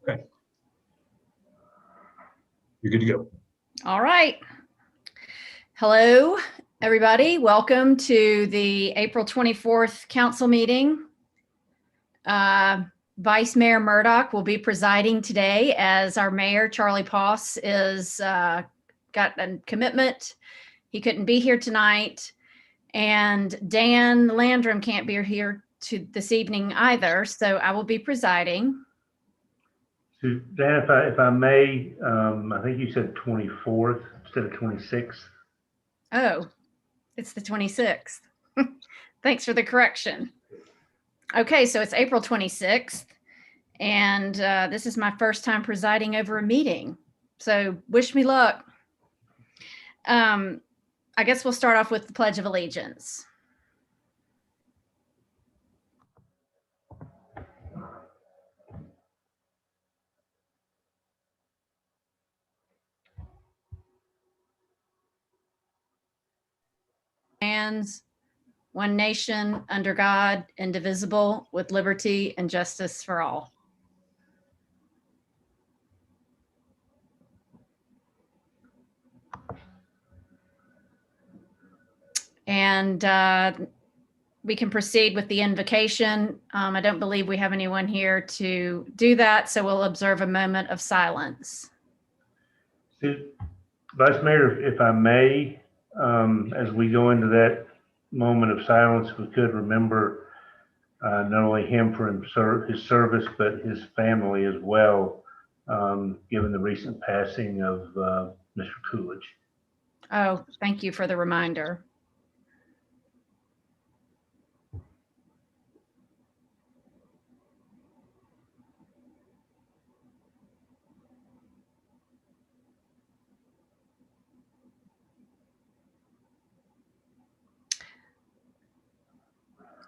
Okay. You're good to go. All right. Hello, everybody. Welcome to the April 24th council meeting. Vice Mayor Murdoch will be presiding today as our mayor, Charlie Poss, is got a commitment. He couldn't be here tonight. And Dan Landrum can't be here this evening either. So I will be presiding. So Dan, if I may, I think you said 24th instead of 26th. Oh, it's the 26th. Thanks for the correction. Okay, so it's April 26th, and this is my first time presiding over a meeting. So wish me luck. I guess we'll start off with the Pledge of Allegiance. Hands, one nation, under God, indivisible, with liberty and justice for all. And we can proceed with the invocation. I don't believe we have anyone here to do that, so we'll observe a moment of silence. So, Vice Mayor, if I may, as we go into that moment of silence, we could remember not only him for his service, but his family as well, given the recent passing of Mr. Coolidge. Oh, thank you for the reminder.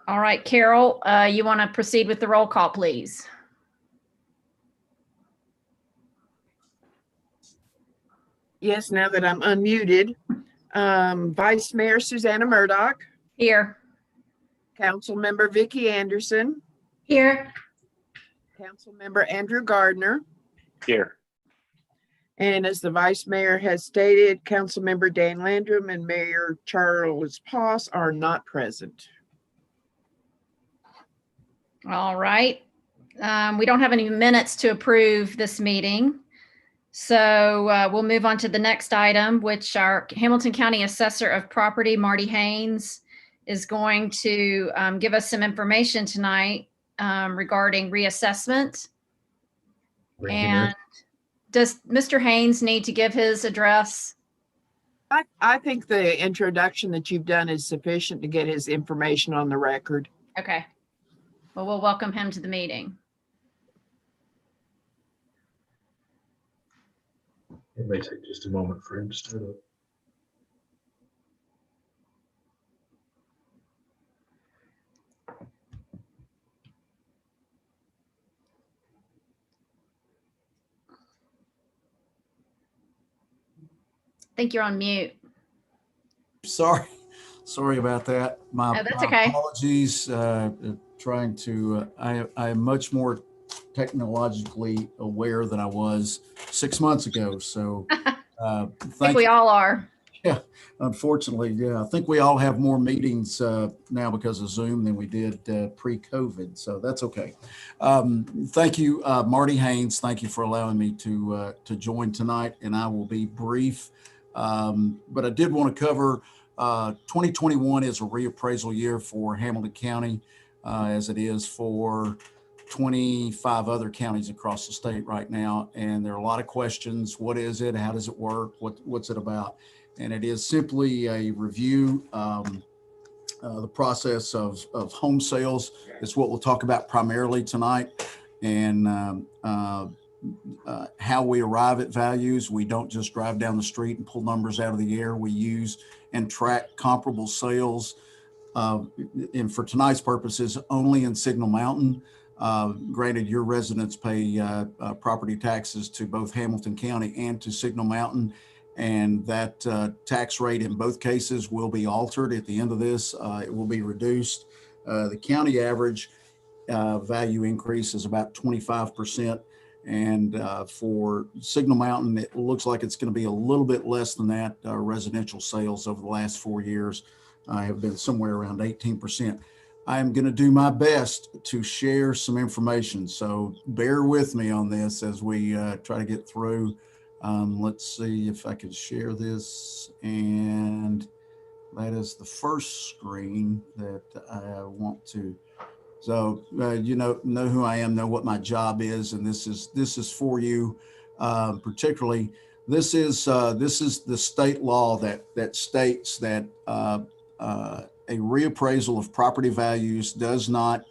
All right, Carol, you want to proceed with the roll call, please? Yes, now that I'm unmuted. Vice Mayor Susanna Murdoch. Here. Councilmember Vicki Anderson. Here. Councilmember Andrew Gardner. Here. And as the Vice Mayor has stated, Councilmember Dan Landrum and Mayor Charles Poss are not present. All right. We don't have any minutes to approve this meeting. So we'll move on to the next item, which our Hamilton County Assessor of Property, Marty Haynes, is going to give us some information tonight regarding reassessment. And does Mr. Haynes need to give his address? I think the introduction that you've done is sufficient to get his information on the record. Okay. Well, we'll welcome him to the meeting. It may take just a moment for him to start up. I think you're on mute. Sorry about that. My that's okay. Apologies. Trying to, I am much more technologically aware than I was 6 months ago. So I think we all are. Yeah, unfortunately, yeah. I think we all have more meetings now because of Zoom than we did pre-COVID. So that's okay. Thank you, Marty Haynes. Thank you for allowing me to join tonight, and I will be brief. But I did want to cover 2021 is a reappraisal year for Hamilton County, as it is for 25 other counties across the state right now. And there are a lot of questions. What is it? How does it work? What's it about? And it is simply a review. The process of home sales is what we'll talk about primarily tonight. And how we arrive at values. We don't just drive down the street and pull numbers out of the air. We use and track comparable sales. And for tonight's purposes, only in Signal Mountain. Granted, your residents pay property taxes to both Hamilton County and to Signal Mountain. And that tax rate in both cases will be altered at the end of this. It will be reduced. The county average value increase is about 25%. And for Signal Mountain, it looks like it's going to be a little bit less than that. Residential sales over the last 4 years have been somewhere around 18%. I am going to do my best to share some information. So bear with me on this as we try to get through. Let's see if I can share this. And that is the first screen that I want to. So you know who I am, know what my job is, and this is for you. Particularly, this is the state law that states that a reappraisal of property values does not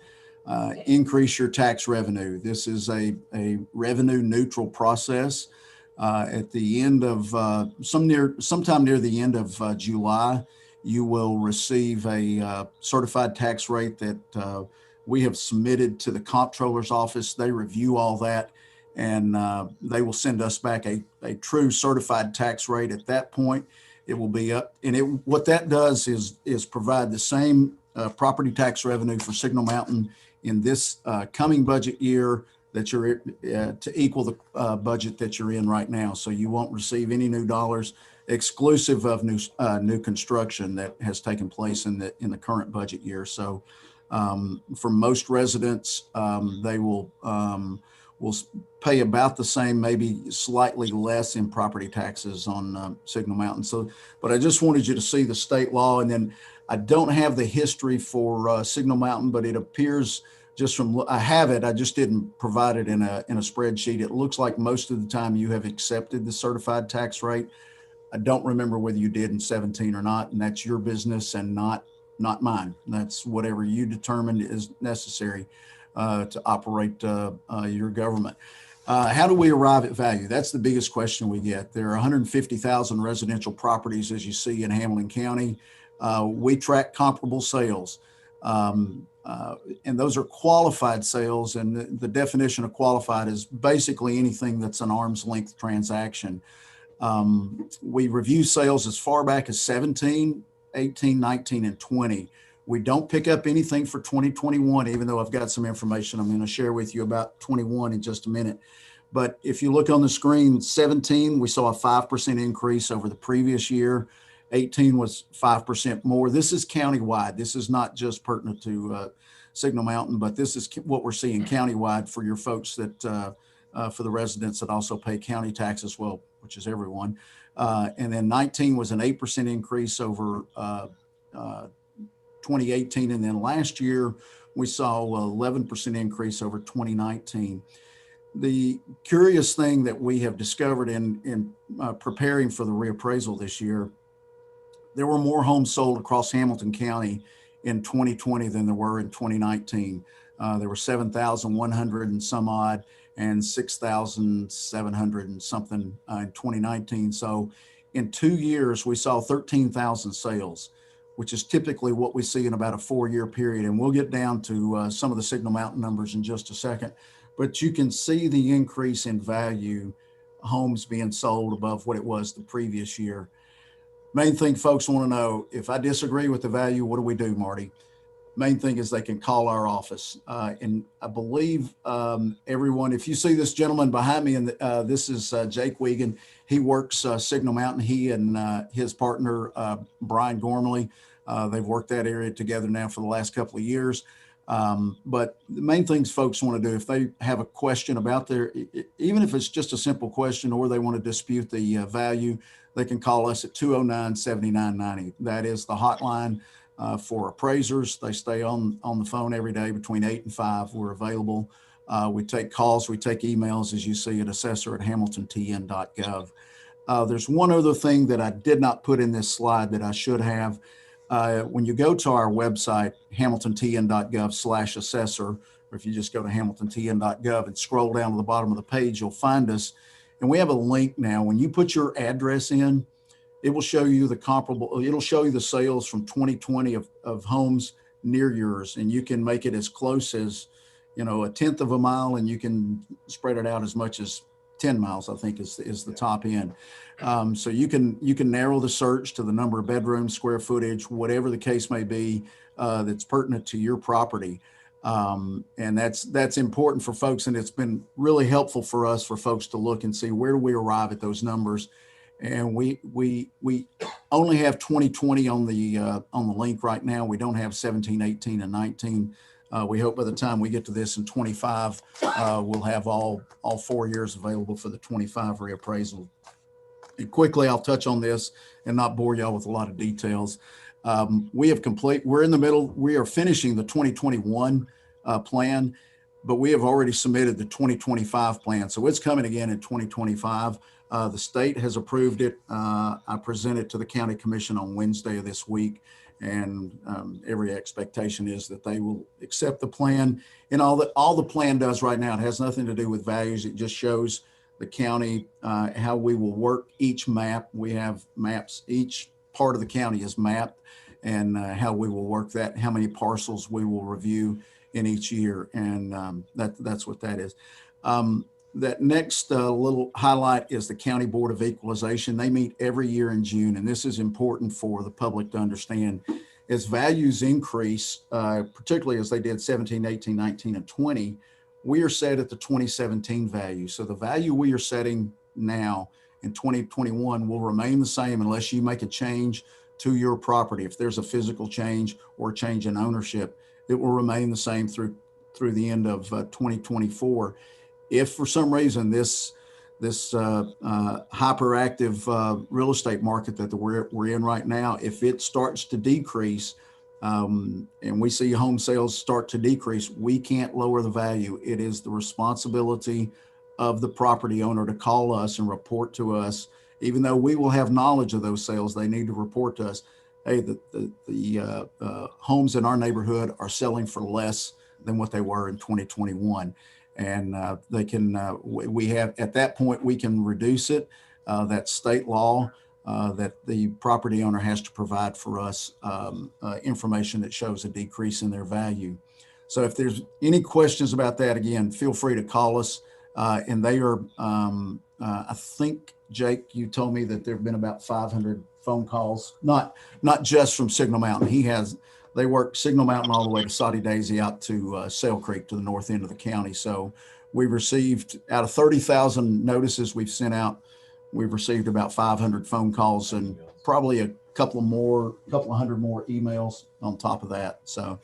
increase your tax revenue. This is a revenue neutral process. At the end of sometime near the end of July, you will receive a certified tax rate that we have submitted to the comptroller's office. They review all that, and they will send us back a true certified tax rate. At that point, it will be up. And what that does is provide the same property tax revenue for Signal Mountain in this coming budget year that you're to equal the budget that you're in right now. So you won't receive any new dollars exclusive of new construction that has taken place in the current budget year. So for most residents, they will pay about the same, maybe slightly less in property taxes on Signal Mountain. So, but I just wanted you to see the state law. And then I don't have the history for Signal Mountain, but it appears just from, I have it, I just didn't provide it in a spreadsheet. It looks like most of the time you have accepted the certified tax rate. I don't remember whether you did in 17 or not, and that's your business and not mine. That's whatever you determined is necessary to operate your government. How do we arrive at value? That's the biggest question we get. There are 150,000 residential properties, as you see, in Hamilton County. We track comparable sales. And those are qualified sales. And the definition of qualified is basically anything that's an arm's length transaction. We review sales as far back as 17, 18, 19, and 20. We don't pick up anything for 2021, even though I've got some information I'm going to share with you about 21 in just a minute. But if you look on the screen, 17, we saw a 5% increase over the previous year. 18 was 5% more. This is countywide. This is not just pertinent to Signal Mountain, but this is what we're seeing countywide for your folks that, for the residents that also pay county taxes, well, which is everyone. And then 19 was an 8% increase over 2018. And then last year, we saw 11% increase over 2019. The curious thing that we have discovered in preparing for the reappraisal this year, there were more homes sold across Hamilton County in 2020 than there were in 2019. There were 7,100 and some odd and 6,700 and something in 2019. So in 2 years, we saw 13,000 sales, which is typically what we see in about a 4-year period. And we'll get down to some of the Signal Mountain numbers in just a second. But you can see the increase in value, homes being sold above what it was the previous year. Main thing folks want to know, if I disagree with the value, what do we do, Marty? Main thing is they can call our office. And I believe everyone, if you see this gentleman behind me, and this is Jake Wiegand, he works Signal Mountain. He and his partner, Brian Gormley, they've worked that area together now for the last couple of years. But the main things folks want to do, if they have a question about even if it's just a simple question or they want to dispute the value, they can call us at 209-7990. That is the hotline for appraisers. They stay on the phone every day between 8 and 5. We're available. We take calls, we take emails, as you see at assessor@hamiltontn.gov. There's one other thing that I did not put in this slide that I should have. When you go to our website, hamiltontn.gov/assessor, or if you just go to hamiltontn.gov and scroll down to the bottom of the page, you'll find us. And we have a link now. When you put your address in, it will show you the comparable, it'll show you the sales from 2020 of homes near yours. And you can make it as close as, a 1/10 of a mile, and you can spread it out as much as 10 miles, I think is the top end. So you can narrow the search to the number of bedrooms, square footage, whatever the case may be, that's pertinent to your property. And that's important for folks. And it's been really helpful for us, for folks to look and see where do we arrive at those numbers. And we only have 2020 on the link right now. We don't have 17, 18, and 19. We hope by the time we get to this in 25, we'll have all 4 years available for the 25 reappraisal. And quickly, I'll touch on this and not bore y'all with a lot of details. We're in the middle, we are finishing the 2021 plan, but we have already submitted the 2025 plan. So it's coming again in 2025. The state has approved it. I present it to the county commission on Wednesday of this week. And every expectation is that they will accept the plan. And all the plan does right now, it has nothing to do with values. It just shows the county how we will work each map. We have maps, each part of the county is mapped, and how we will work that, how many parcels we will review in each year. And that's what that is. That next little highlight is the County Board of Equalization. They meet every year in June, and this is important for the public to understand. As values increase, particularly as they did 17, 18, 19, and 20, we are set at the 2017 value. So the value we are setting now in 2021 will remain the same unless you make a change to your property. If there's a physical change or a change in ownership, it will remain the same through the end of 2024. If for some reason this hyperactive real estate market that we're in right now, if it starts to decrease, and we see home sales start to decrease, we can't lower the value. It is the responsibility of the property owner to call us and report to us. Even though we will have knowledge of those sales, they need to report to us, hey, the homes in our neighborhood are selling for less than what they were in 2021. And they can, we have, at that point, we can reduce it. That's state law that the property owner has to provide for us information that shows a decrease in their value. So if there's any questions about that, again, feel free to call us. And they are, I think, Jake, you told me that there have been about 500 phone calls, not just from Signal Mountain. They work Signal Mountain all the way to Soddy Daisy out to Sail Creek to the north end of the county. So we've received, out of 30,000 notices we've sent out, we've received about 500 phone calls and probably a couple of hundred more emails on top of that. So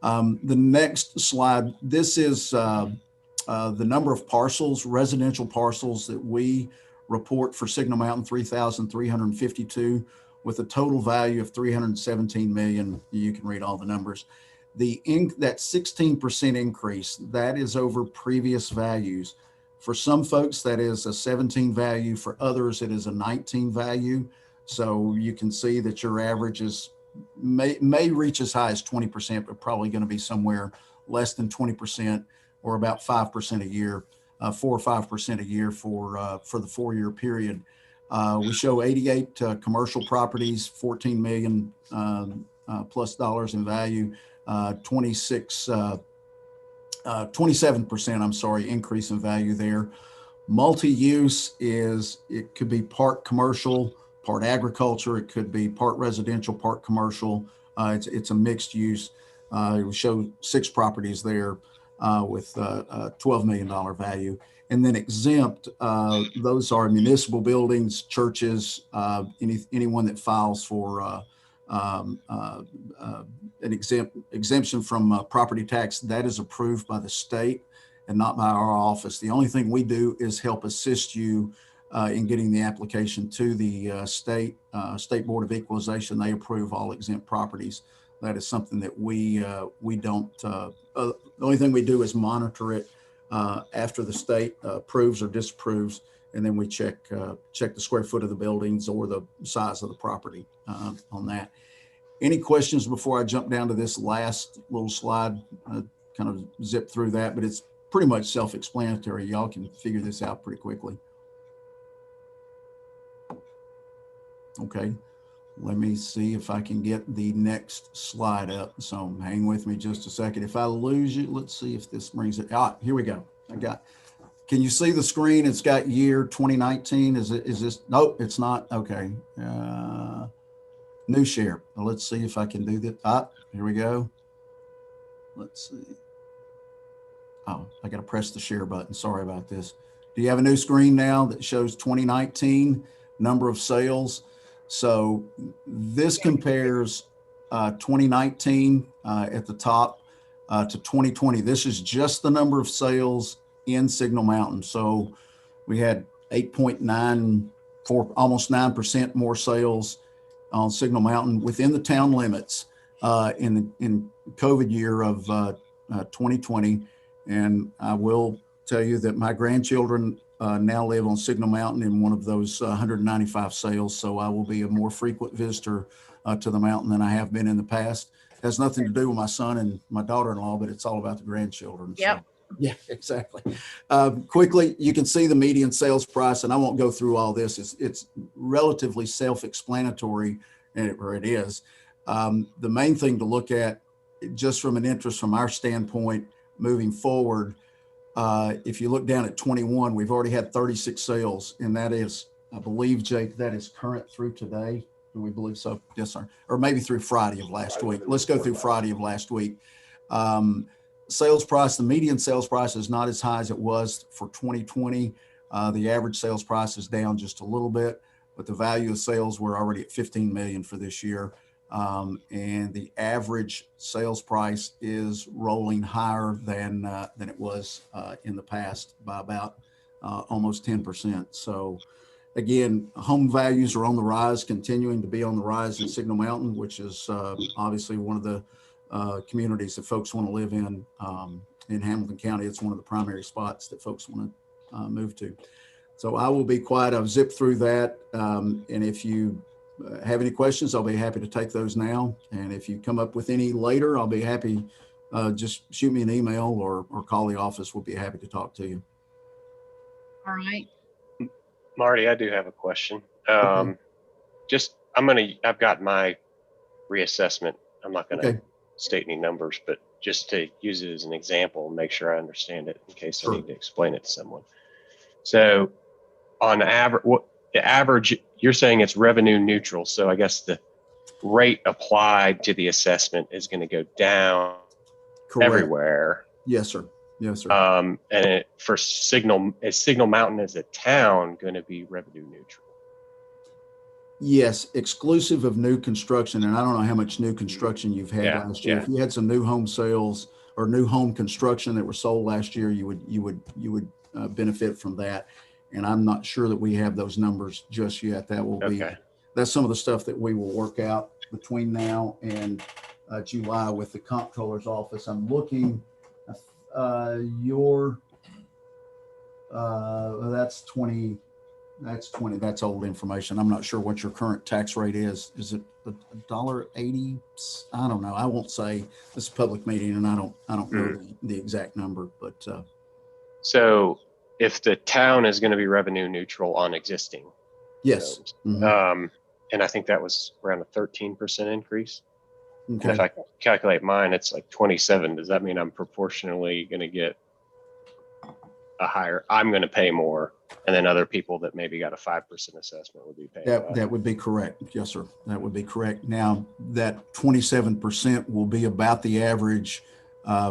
the next slide, this is the number of parcels, residential parcels that we report for Signal Mountain, 3,352. With a total value of 317 million. You can read all the numbers. That 16% increase, that is over previous values. For some folks, that is a 17 value. For others, it is a 19 value. So you can see that your average may reach as high as 20%, but probably going to be somewhere less than 20% or about 5% a year, 4 or 5% a year for the 4-year period. We show 88 commercial properties, 14 million plus dollars in value, 27%, I'm sorry, increase in value there. Multi-use it could be part commercial, part agriculture. It could be part residential, part commercial. It's a mixed use. We show 6 properties there with $12 million value. And then exempt, those are municipal buildings, churches, anyone that files for an exemption from property tax. That is approved by the state and not by our office. The only thing we do is help assist you in getting the application to the State Board of Equalization. They approve all exempt properties. That is something that we don't, the only thing we do is monitor it after the state approves or disapproves, and then we check the square foot of the buildings or the size of the property on that. Any questions before I jump down to this last little slide? Kind of zip through that, but it's pretty much self-explanatory. Y'all can figure this out pretty quickly. Okay, let me see if I can get the next slide up. So hang with me just a second. If I lose you, let's see if this brings it. Ah, here we go. Can you see the screen? It's got year 2019. Is this? Nope, it's not. Okay. New share. Well, let's see if I can do that. Ah, here we go. Let's see. Oh, I got to press the share button. Sorry about this. Do you have a new screen now that shows 2019 number of sales? So this compares 2019 at the top to 2020. This is just the number of sales in Signal Mountain. So we had 8.94, almost 9% more sales on Signal Mountain within the town limits in COVID year of 2020. And I will tell you that my grandchildren now live on Signal Mountain in one of those 195 sales. So I will be a more frequent visitor to the mountain than I have been in the past. It has nothing to do with my son and my daughter-in-law, but it's all about the grandchildren. Yep. So, yeah, exactly. Quickly, you can see the median sales price, and I won't go through all this. It's relatively self-explanatory, or it is. The main thing to look at, just from an interest from our standpoint, moving forward, if you look down at 21, we've already had 36 sales, and that is, I believe, Jake, that is current through today. Do we believe so? Yes, sir. Or maybe through Friday of last week. Let's go through Friday of last week. Sales price, the median sales price is not as high as it was for 2020. The average sales price is down just a little bit, but the value of sales, we're already at 15 million for this year. And the average sales price is rolling higher than it was in the past by about almost 10%. So again, home values are on the rise, continuing to be on the rise in Signal Mountain, which is obviously one of the communities that folks want to live in Hamilton County. It's one of the primary spots that folks want to move to. So I will be quiet. I've zipped through that. And if you have any questions, I'll be happy to take those now. And if you come up with any later, I'll be happy. Just shoot me an email or call the office. We'll be happy to talk to you. All right. Marty, I do have a question. Okay. I've got my reassessment. I'm not going to Okay. state any numbers, but just to use it as an example and make sure I understand it in case Sure. I need to explain it to someone. So on average, the average, you're saying it's revenue neutral. So I guess the rate applied to the assessment is going to go down Correct. everywhere. Yes, sir. Yes, sir. And for Signal Mountain as a town going to be revenue neutral? Yes, exclusive of new construction. And I don't know how much new construction you've had last year. Yeah. If you had some new home sales or new home construction that were sold last year, you would benefit from that. And I'm not sure that we have those numbers just yet. That's some of the stuff that we will work out between now and July with the comptroller's office. I'm looking that's 20. That's old information. I'm not sure what your current tax rate is. Is it $1.80? I don't know. I won't say. This is a public meeting, and I don't know the exact number. But so if the town is going to be revenue neutral on existing yes, homes, and I think that was around a 13% increase. okay. And if I calculate mine, it's like 27. Does that mean I'm proportionally going to get I'm going to pay more, and then other people that maybe got a 5% assessment would be paying less? That would be correct. Yes, sir. That would be correct. Now, that 27% will be about the average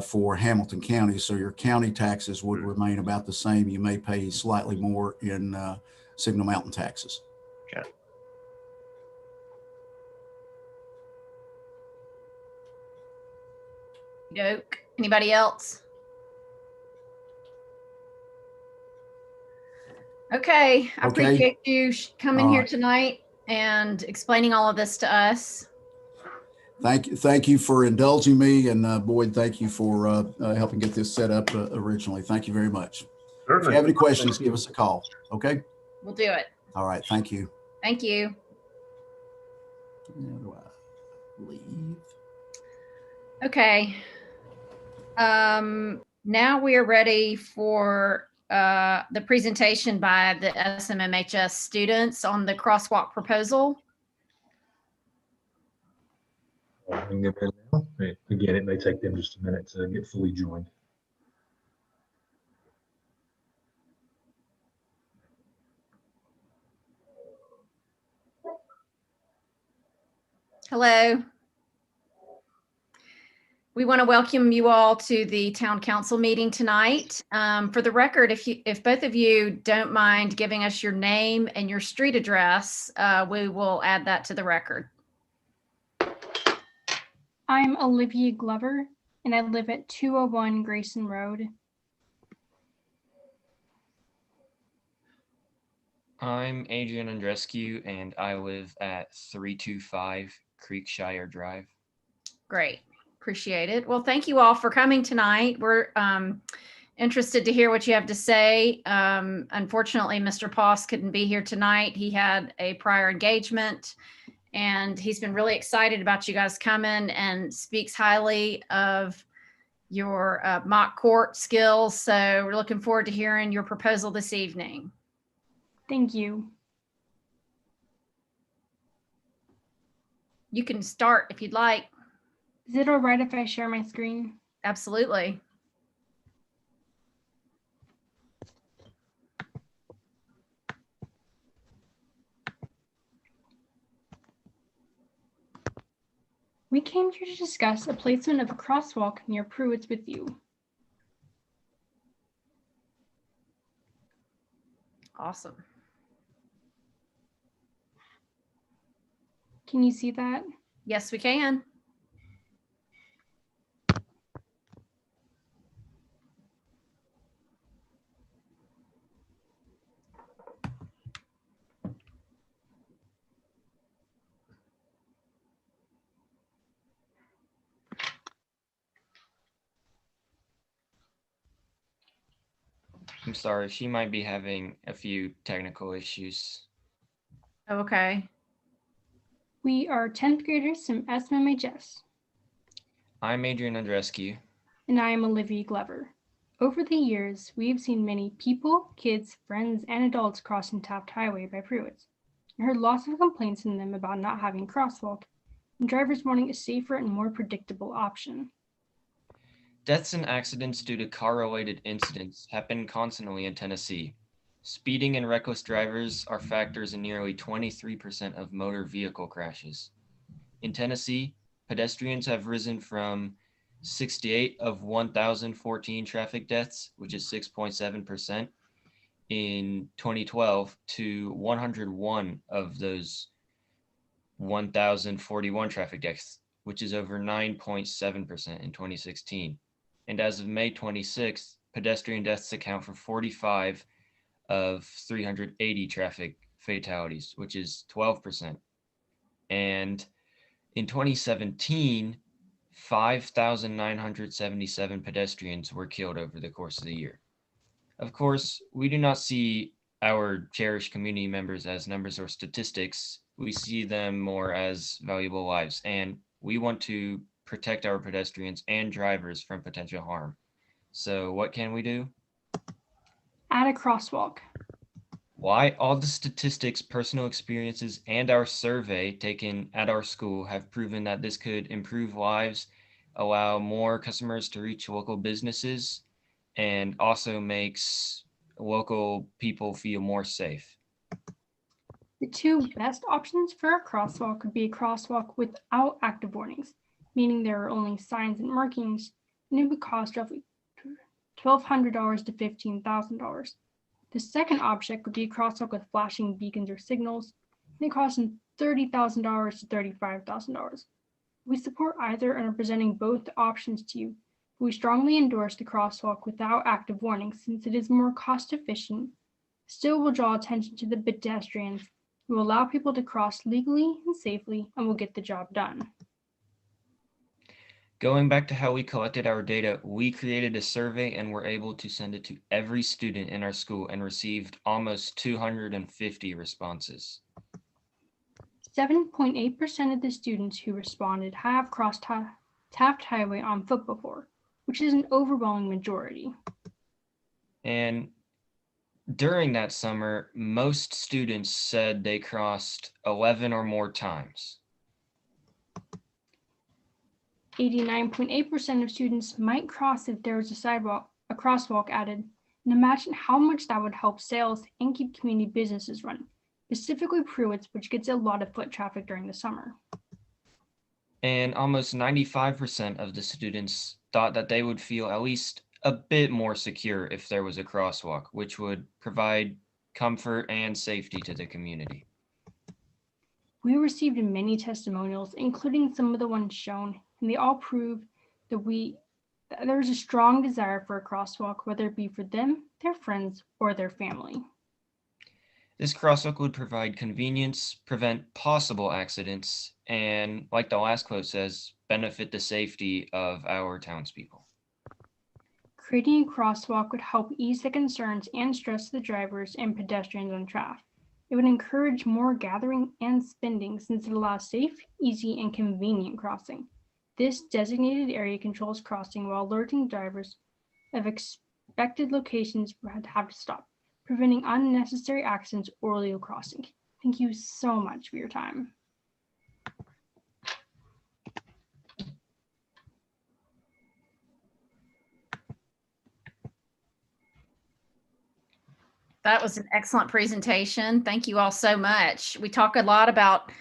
for Hamilton County. So your county taxes would remain about the same. You may pay slightly more in Signal Mountain taxes. Okay. Doke. Anybody else? Okay. I appreciate you coming here tonight and explaining all of this to us. Thank you for indulging me, and Boyd, thank you for helping get this set up originally. Thank you very much. Certainly. If you have any questions, give us a call. Okay. We'll do it. All right. Thank you. Thank you. How do I leave? Okay. Now we are ready for the presentation by the SMMHS students on the crosswalk proposal. Again, it may take them just a minute to get fully joined. Hello. We want to welcome you all to the town council meeting tonight. For the record, if both of you don't mind giving us your name and your street address, we will add that to the record. I'm Olivia Glover, and I live at 201 Grayson Road. I'm Adrian Andrescu, and I live at 325 Creekshire Drive. Great. Appreciate it. Well, thank you all for coming tonight. We're interested to hear what you have to say. Unfortunately, Mr. Poss couldn't be here tonight. He had a prior engagement, and he's been really excited about you guys coming and speaks highly of your mock court skills. So we're looking forward to hearing your proposal this evening. Thank you. You can start if you'd like. Is it all right if I share my screen? Absolutely. We came here to discuss a placement of a crosswalk near Pruitt's with you. Awesome. Can you see that? Yes, we can. I'm sorry, she might be having a few technical issues. Okay. We are 10th graders from SMMHS, I'm Adrian Andrescu. and I am Olivia Glover. Over the years, we have seen many people, kids, friends, and adults crossing Taft Highway by Pruitt's. I heard lots of complaints from them about not having a crosswalk and drivers wanting a safer and more predictable option. Deaths and accidents due to car-related incidents happen constantly in Tennessee. Speeding and reckless drivers are factors in nearly 23% of motor vehicle crashes. In Tennessee, pedestrians have risen from 68 of 1,014 traffic deaths, which is 6.7%, in 2012 to 101 of those 1,041 traffic deaths, which is over 9.7% in 2016. And as of May 26th, pedestrian deaths account for 45 of 380 traffic fatalities, which is 12%. And in 2017, 5,977 pedestrians were killed over the course of the year. Of course, we do not see our cherished community members as numbers or statistics. We see them more as valuable lives, and we want to protect our pedestrians and drivers from potential harm. So what can we do? Add a crosswalk. Why all the statistics, personal experiences, and our survey taken at our school have proven that this could improve lives, allow more customers to reach local businesses, and also makes local people feel more safe. The two best options for a crosswalk would be a crosswalk without active warnings, meaning there are only signs and markings, and it would cost roughly $1,200 to $15,000. The second option would be a crosswalk with flashing beacons or signals, and it costs $30,000 to $35,000. We support either and are presenting both options to you. We strongly endorse the crosswalk without active warnings since it is more cost efficient, still will draw attention to the pedestrians, will allow people to cross legally and safely, and will get the job done. Going back to how we collected our data, we created a survey and were able to send it to every student in our school and received almost 250 responses. 7.8% of the students who responded have crossed Taft Highway on foot before, which is an overwhelming majority. And during that summer, most students said they crossed 11 or more times. 89.8% of students might cross if there was a crosswalk added. And imagine how much that would help sales and keep community businesses running, specifically Pruitt's, which gets a lot of foot traffic during the summer. and almost 95% of the students thought that they would feel at least a bit more secure if there was a crosswalk, which would provide comfort and safety to the community. We received many testimonials, including some of the ones shown, and they all prove that there's a strong desire for a crosswalk, whether it be for them, their friends, or their family. This crosswalk would provide convenience, prevent possible accidents, and like the last quote says, benefit the safety of our townspeople. Creating a crosswalk would help ease the concerns and stress of the drivers and pedestrians on traffic. It would encourage more gathering and spending since it allows safe, easy, and convenient crossing. This designated area controls crossing while alerting drivers of expected locations where to have to stop, preventing unnecessary accidents or illegal crossing. Thank you so much for your time. That was an excellent presentation. Thank you all so much. We talk a lot about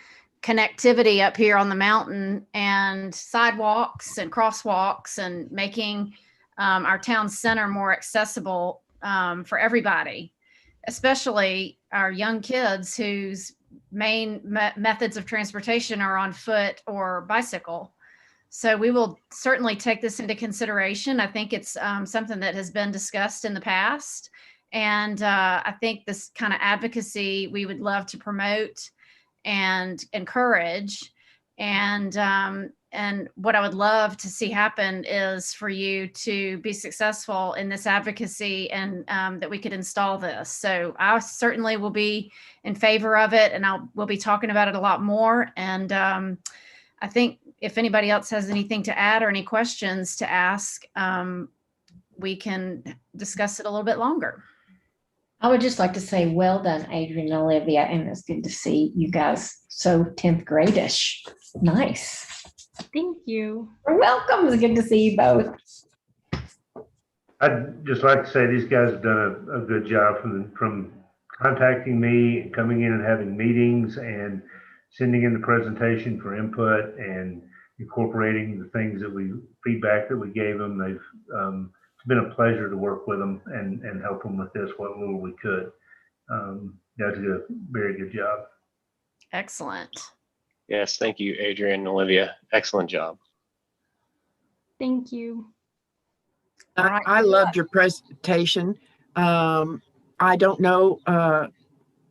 connectivity up here on the mountain and sidewalks and crosswalks and making our town center more accessible for everybody, especially our young kids whose main methods of transportation are on foot or bicycle. So we will certainly take this into consideration. I think it's something that has been discussed in the past. And I think this kind of advocacy we would love to promote and encourage. And what I would love to see happen is for you to be successful in this advocacy and that we could install this. So I certainly will be in favor of it, and we'll be talking about it a lot more. And I think if anybody else has anything to add or any questions to ask, we can discuss it a little bit longer. I would just like to say, well done, Adrian and Olivia, and it's good to see you guys so 10th grade-ish. Nice. Thank you. You're welcome. It's good to see you both. I'd just like to say these guys have done a good job from contacting me and coming in and having meetings and sending in the presentation for input and incorporating the things feedback that we gave them. They've, it's been a pleasure to work with them and help them with this what little we could. Guys did a very good job. Excellent. Yes, thank you, Adrian and Olivia. Excellent job. Thank you. All right. I loved your presentation. I don't know,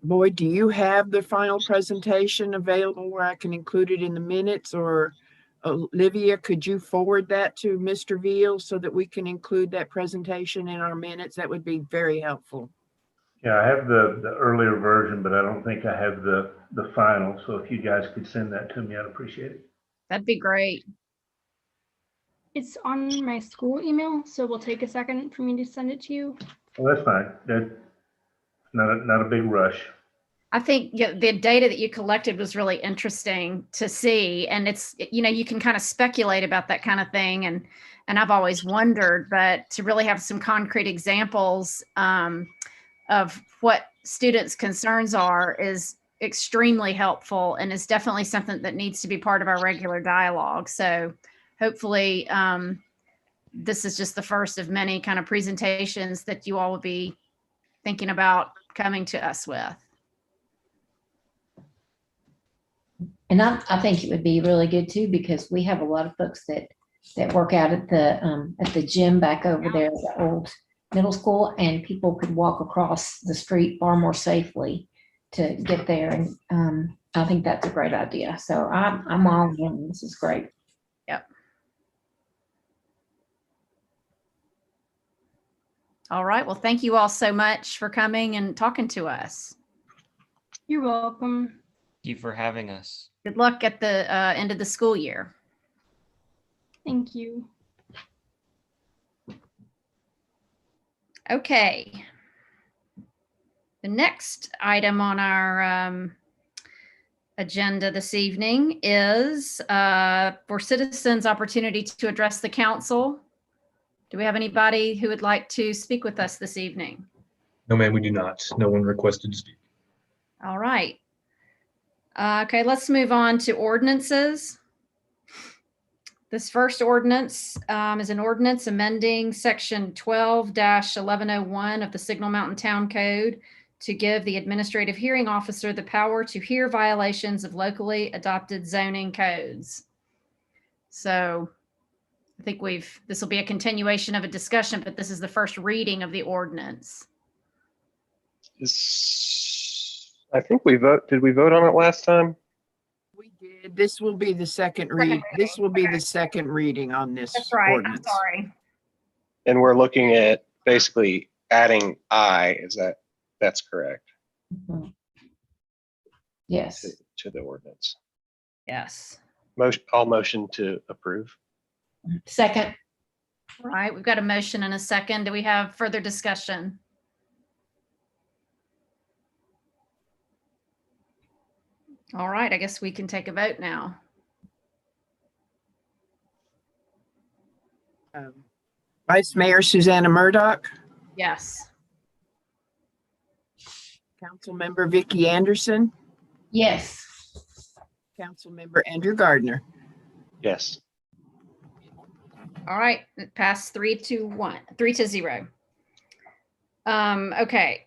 Boyd, do you have the final presentation available where I can include it in the minutes, or Olivia, could you forward that to Mr. Veal so that we can include that presentation in our minutes? That would be very helpful. Yeah, I have the earlier version, but I don't think I have the final. So if you guys could send that to me, I'd appreciate it. That'd be great. It's on my school email, so it will take a second for me to send it to you. Well, that's fine. That's not a big rush. I think the data that you collected was really interesting to see. And it's, you can kind of speculate about that kind of thing. And I've always wondered, but to really have some concrete examples of what students' concerns are is extremely helpful, and is definitely something that needs to be part of our regular dialogue. So hopefully this is just the first of many kind of presentations that you all will be thinking about coming to us with. And I think it would be really good too, because we have a lot of folks that work out at the gym back over there at the old middle school, and people could walk across the street far more safely to get there. And I think that's a great idea. So I'm all in. This is great. Yep. All right. Well, thank you all so much for coming and talking to us. You're welcome. Thank you for having us. Good luck at the end of the school year. Thank you. Okay. The next item on our agenda this evening is for citizens' opportunity to address the council. Do we have anybody who would like to speak with us this evening? No, ma'am, we do not. No one requested to speak. All right. Okay, let's move on to ordinances. This first ordinance is an ordinance amending section 12-1101 of the Signal Mountain Town Code to give the administrative hearing officer the power to hear violations of locally adopted zoning codes. So I think this will be a continuation of a discussion, but this is the first reading of the ordinance. I think did we vote on it last time? We did. This will be the second read. This will be the second reading on this That's right. ordinance. I'm sorry. And we're looking at basically adding that's correct Mhm. Yes. to the ordinance. Yes. I'll motion to approve. Second. All right. We've got a motion and a second. Do we have further discussion? All right. I guess we can take a vote now. Vice Mayor Susanna Murdoch, Yes. Councilmember Vicky Anderson, Yes. Councilmember Andrew Gardner. Yes. All right. It passed 3-0. Okay.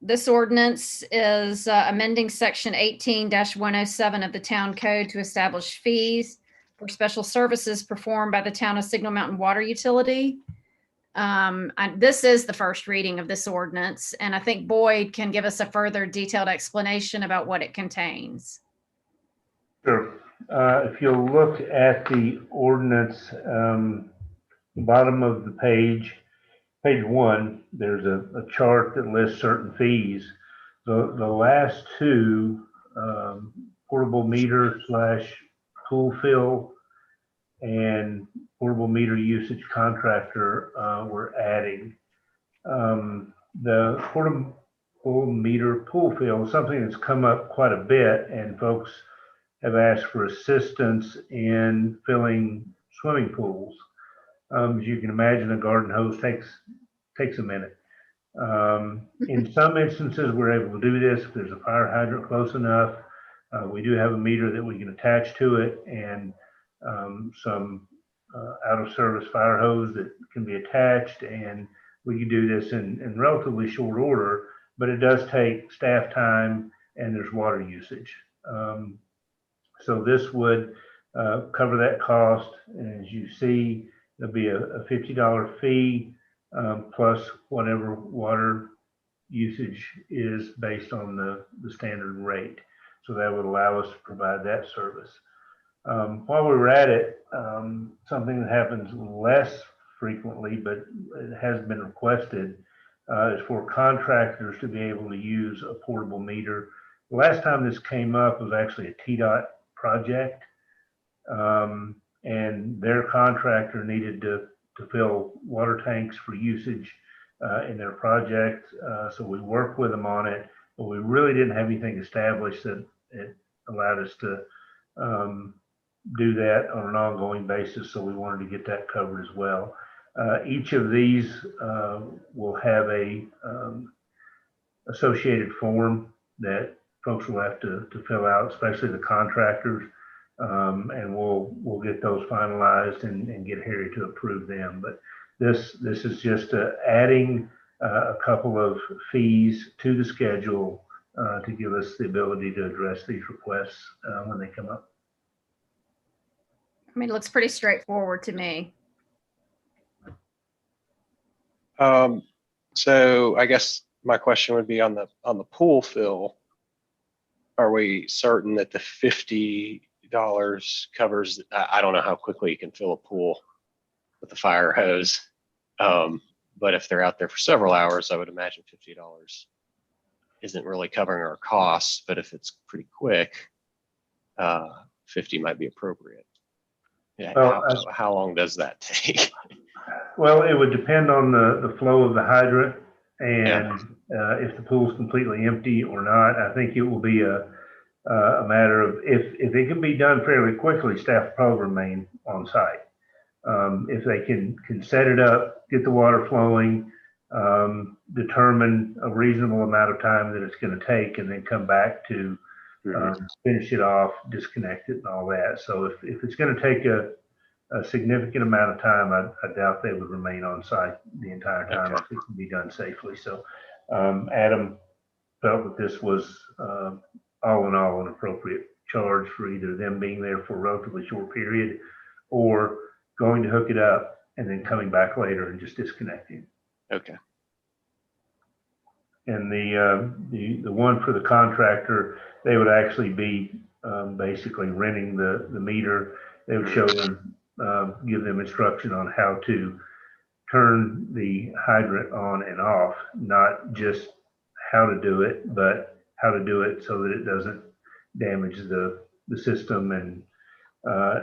This ordinance is amending section 18-107 of the town code to establish fees for special services performed by the town of Signal Mountain Water Utility. This is the first reading of this ordinance, and I think Boyd can give us a further detailed explanation about what it contains. Sure. If you'll look at the ordinance, bottom of the page 1, there's a chart that lists certain fees. The last two, portable meter / pool fill and portable meter usage contractor, we're adding. The portable meter pool fill is something that's come up quite a bit, and folks have asked for assistance in filling swimming pools. As you can imagine, a garden hose takes a minute. In some instances, we're able to do this if there's a fire hydrant close enough. We do have a meter that we can attach to it, and some out-of-service fire hose that can be attached, and we can do this in relatively short order, but it does take staff time and there's water usage. So this would cover that cost. And as you see, there'll be a $50 fee plus whatever water usage is based on the standard rate. So that would allow us to provide that service. While we were at it, something that happens less frequently, but it has been requested, is for contractors to be able to use a portable meter. The last time this came up was actually a TDOT project, and their contractor needed to fill water tanks for usage in their project. So we worked with them on it, but we really didn't have anything established that it allowed us to do that on an ongoing basis. So we wanted to get that covered as well. Each of these will have a associated form that folks will have to fill out, especially the contractors, and we'll get those finalized and get Harry to approve them. But this is just adding a couple of fees to the schedule to give us the ability to address these requests when they come up. I mean, it looks pretty straightforward to me. So I guess my question would be on the pool fill. Are we certain that the $50 covers? I don't know how quickly you can fill a pool with a fire hose, but if they're out there for several hours, I would imagine $50 isn't really covering our costs. But if it's pretty quick, 50 might be appropriate. Yeah. Well, how long does that take? Well, it would depend on the flow of the hydrant and if the pool's completely empty or not. I think it will be a matter of if it can be done fairly quickly, staff will probably remain on site. If they can set it up, get the water flowing, determine a reasonable amount of time that it's going to take, and then come back to finish it off, disconnect it, and all that. So if it's going to take a significant amount of time, I doubt they would remain on site the entire time Okay. if it can be done safely. So Adam felt that this was all in all an appropriate charge for either them being there for a relatively short period or going to hook it up and then coming back later and just disconnecting. Okay. And the one for the contractor, they would actually be basically renting the meter. They would show them, give them instruction on how to turn the hydrant on and off, not just how to do it, but how to do it so that it doesn't damage the system. And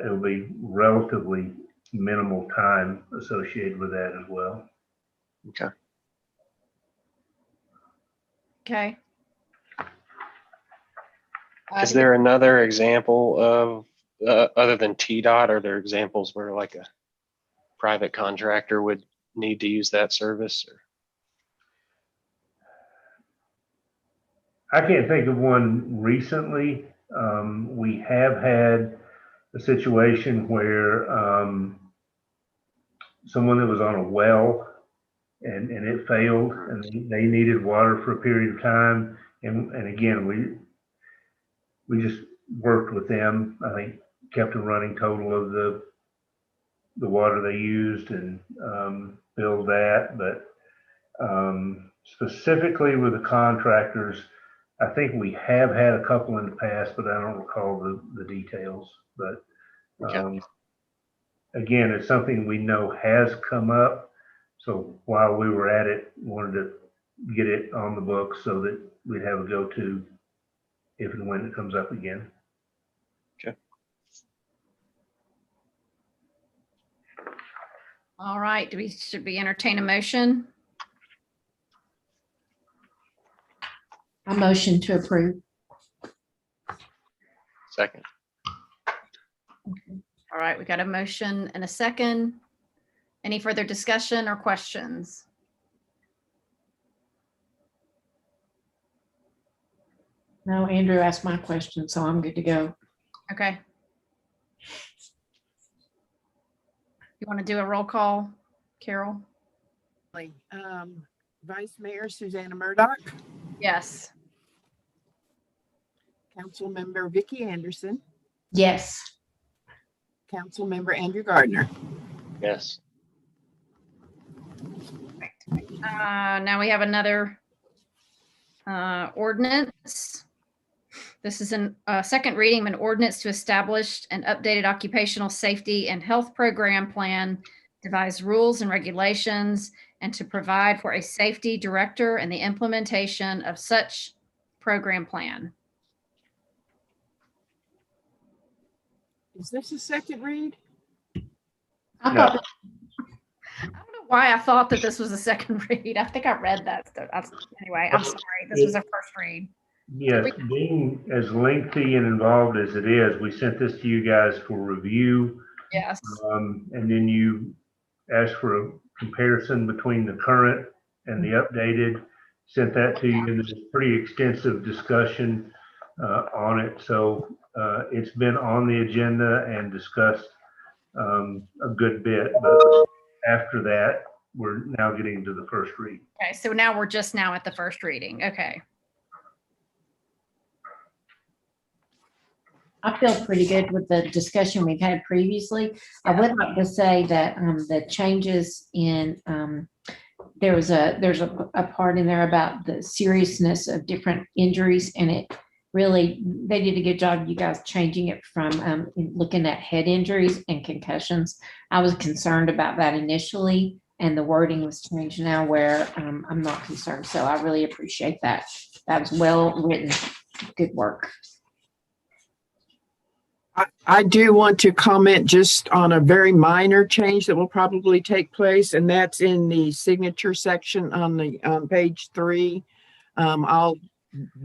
it'll be relatively minimal time associated with that as well. Okay. Okay. Is there another example of, other than TDOT, are there examples where like a private contractor would need to use that service? Or? I can't think of one recently. We have had a situation where someone that was on a well and it failed and they needed water for a period of time. And again, we just worked with them. I think kept a running total of the water they used and billed that. But specifically with the contractors, I think we have had a couple in the past, but I don't recall the details. But Okay. again, it's something we know has come up. So while we were at it, wanted to get it on the books so that we'd have a go-to if and when it comes up again. Okay. All right. Should we entertain a motion? I motion to approve. Second. All right. We got a motion and a second. Any further discussion or questions? No, Andrew asked my question, so I'm good to go. Okay. You want to do a roll call, Carol? Vice Mayor Susanna Murdoch, Yes. Councilmember Vicky Anderson, Yes. Councilmember Andrew Gardner. Yes. Now we have another ordinance. This is a second reading of an ordinance to establish an updated occupational safety and health program plan, devise rules and regulations, and to provide for a safety director and the implementation of such program plan. Is this a second read? I No. thought, I don't know why I thought that this was a second read. I think I read that stuff. Anyway, I'm sorry. This was a first read. Yes, being as lengthy and involved as it is, we sent this to you guys for review. Yes. And then you asked for a comparison between the current and the updated, sent that to you, and there's a pretty extensive discussion on it. So it's been on the agenda and discussed a good bit, but after that, we're now getting to the first read. Okay, so now we're just now at the first reading. Okay. I feel pretty good with the discussion we've had previously. I would like to say that the changes in there's a part in there about the seriousness of different injuries, and it really, they did a good job, you guys, changing it from looking at head injuries and concussions. I was concerned about that initially, and the wording was changed now where I'm not concerned. So I really appreciate that. That was well written. Good work. I do want to comment just on a very minor change that will probably take place, and that's in the signature section on page 3. I'll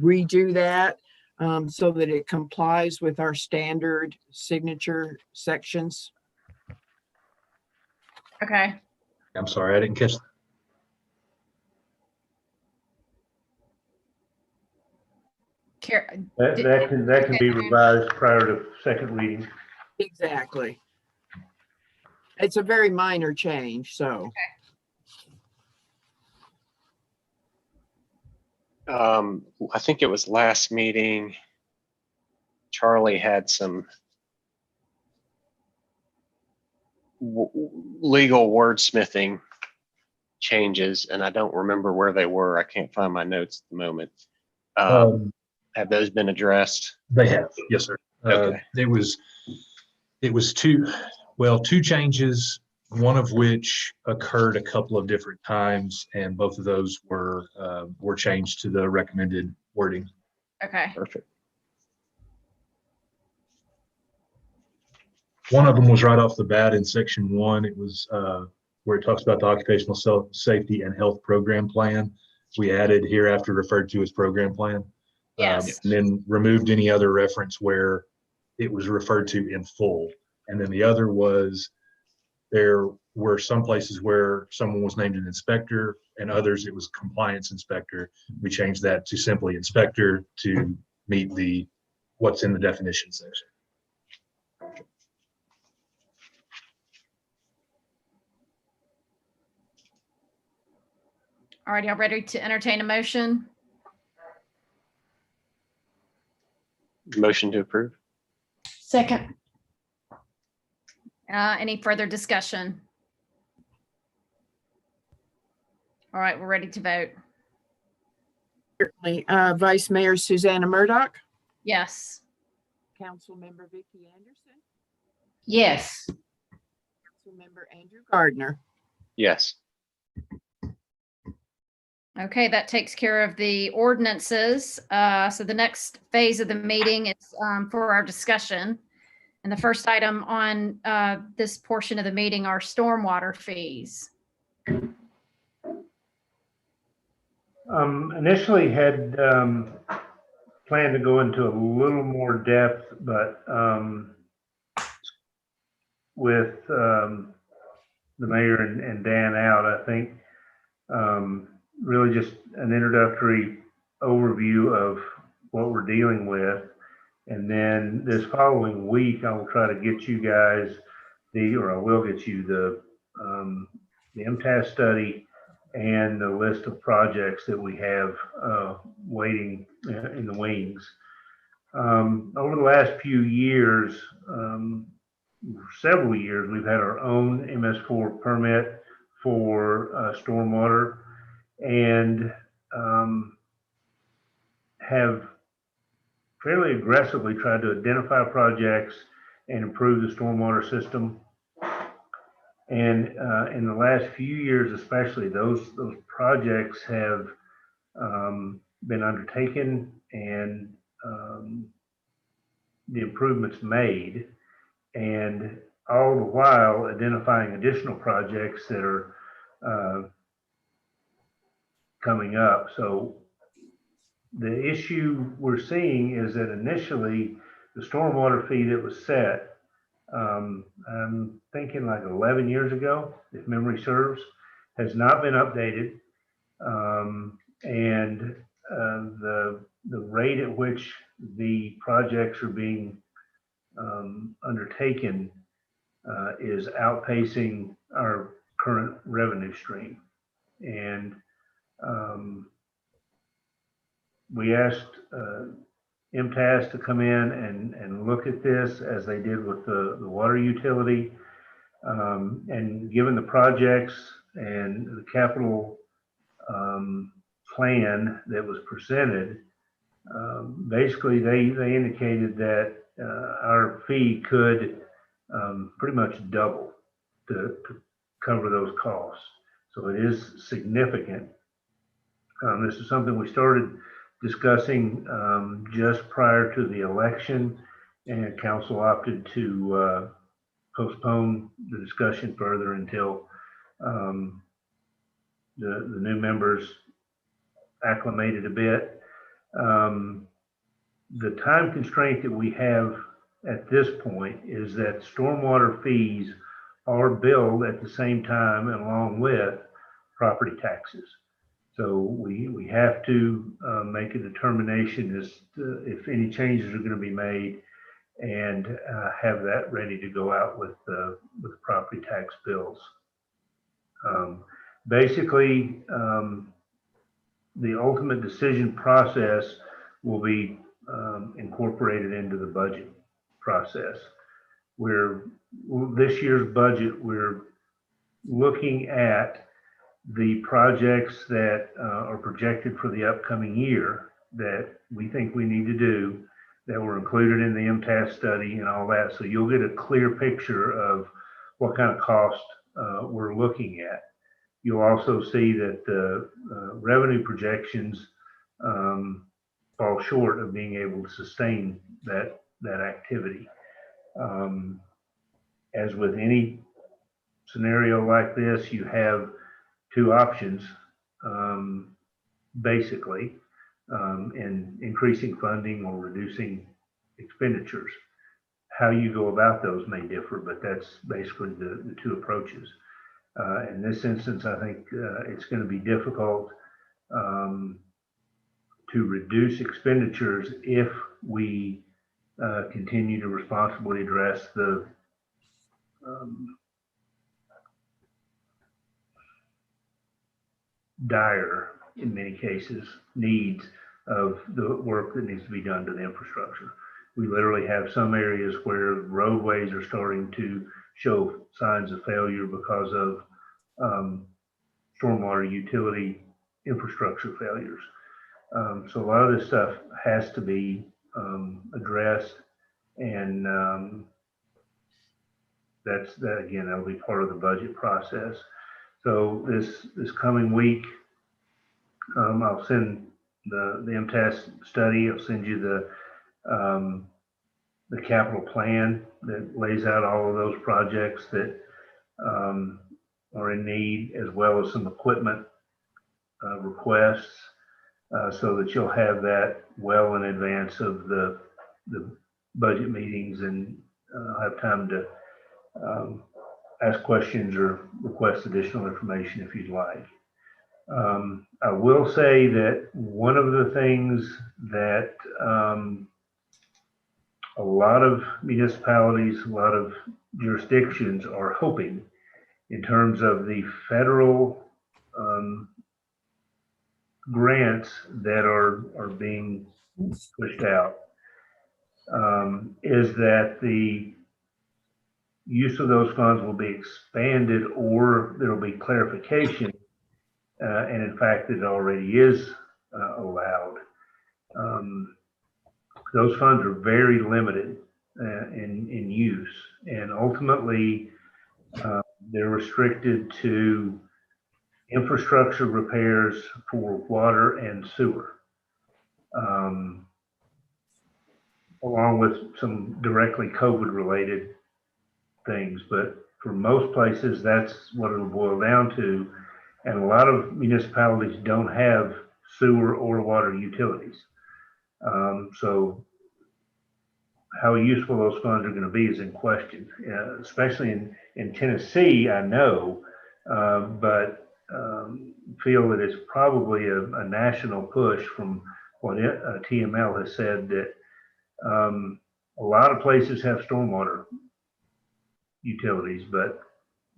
redo that so that it complies with our standard signature sections. Okay. I'm sorry, I didn't catch that. That can be revised prior to second reading. Exactly. It's a very minor change, so. I think it was last meeting. Charlie had some legal wordsmithing changes, and I don't remember where they were. I can't find my notes at the moment. Have those been addressed? They have, yes, sir. Okay. It was two changes, one of which occurred a couple of different times, and both of those were changed to the recommended wording. Okay. Perfect. One of them was right off the bat in section 1. It was where it talks about the occupational safety and health program plan. We added hereafter referred to as program plan. Yes. And then removed any other reference where it was referred to in full. And then the other was there were some places where someone was named an inspector and others it was compliance inspector. We changed that to simply inspector to meet what's in the definition section. All right, y'all ready to entertain a motion? Motion to approve. Second. Any further discussion? All right, we're ready to vote. Certainly. Vice Mayor Susanna Murdoch, Yes. Councilmember Vicki Anderson, Yes. Councilmember Andrew Gardner. Yes. Okay, that takes care of the ordinances. So the next phase of the meeting is for our discussion. And the first item on this portion of the meeting are stormwater fees. Initially had planned to go into a little more depth, but with the mayor and Dan out, I think really just an introductory overview of what we're dealing with. And then this following week, I will try to get you guys I will get you the MTAS study and the list of projects that we have waiting in the wings. Over the last few years, several years, we've had our own MS4 permit for stormwater and have fairly aggressively tried to identify projects and improve the stormwater system. And in the last few years, especially, those projects have been undertaken and the improvements made, and all the while identifying additional projects that are coming up. So the issue we're seeing is that initially the stormwater fee that was set, I'm thinking like 11 years ago, if memory serves, has not been updated. And the rate at which the projects are being undertaken is outpacing our current revenue stream. And we asked MTAS to come in and look at this as they did with the water utility. And given the projects and the capital plan that was presented, basically they indicated that our fee could pretty much double to cover those costs. So it is significant. This is something we started discussing just prior to the election, and council opted to postpone the discussion further until the new members acclimated a bit. The time constraint that we have at this point is that stormwater fees are billed at the same time and along with property taxes. So we have to make a determination as to if any changes are going to be made. and have that ready to go out with property tax bills. Basically, the ultimate decision process will be incorporated into the budget process. This year's budget, we're looking at the projects that are projected for the upcoming year that we think we need to do, that were included in the MTAS study and all that. So you'll get a clear picture of what kind of cost we're looking at. You'll also see that the revenue projections fall short of being able to sustain that activity. As with any scenario like this, you have two options, basically, in increasing funding or reducing expenditures. How you go about those may differ, but that's basically the two approaches. In this instance, I think it's going to be difficult to reduce expenditures if we continue to responsibly address the dire, in many cases, needs of the work that needs to be done to the infrastructure. We literally have some areas where roadways are starting to show signs of failure because of stormwater utility infrastructure failures. So a lot of this stuff has to be addressed, and that again, that'll be part of the budget process. So this coming week, I'll send the MTAS study. I'll send you the capital plan that lays out all of those projects that are in need, as well as some equipment requests, so that you'll have that well in advance of the budget meetings, and have time to ask questions or request additional information if you'd like. I will say that one of the things that a lot of municipalities, a lot of jurisdictions are hoping, in terms of the federal grants that are being pushed out, is that the use of those funds will be expanded, or there will be clarification, and in fact it already is allowed. Those funds are very limited in use, and ultimately they're restricted to infrastructure repairs for water and sewer, along with some directly COVID related things. But for most places, that's what it'll boil down to. And a lot of municipalities don't have sewer or water utilities. So how useful those funds are going to be is in question, especially in Tennessee, I know, but feel that it's probably a national push from what TML has said, that a lot of places have stormwater utilities, but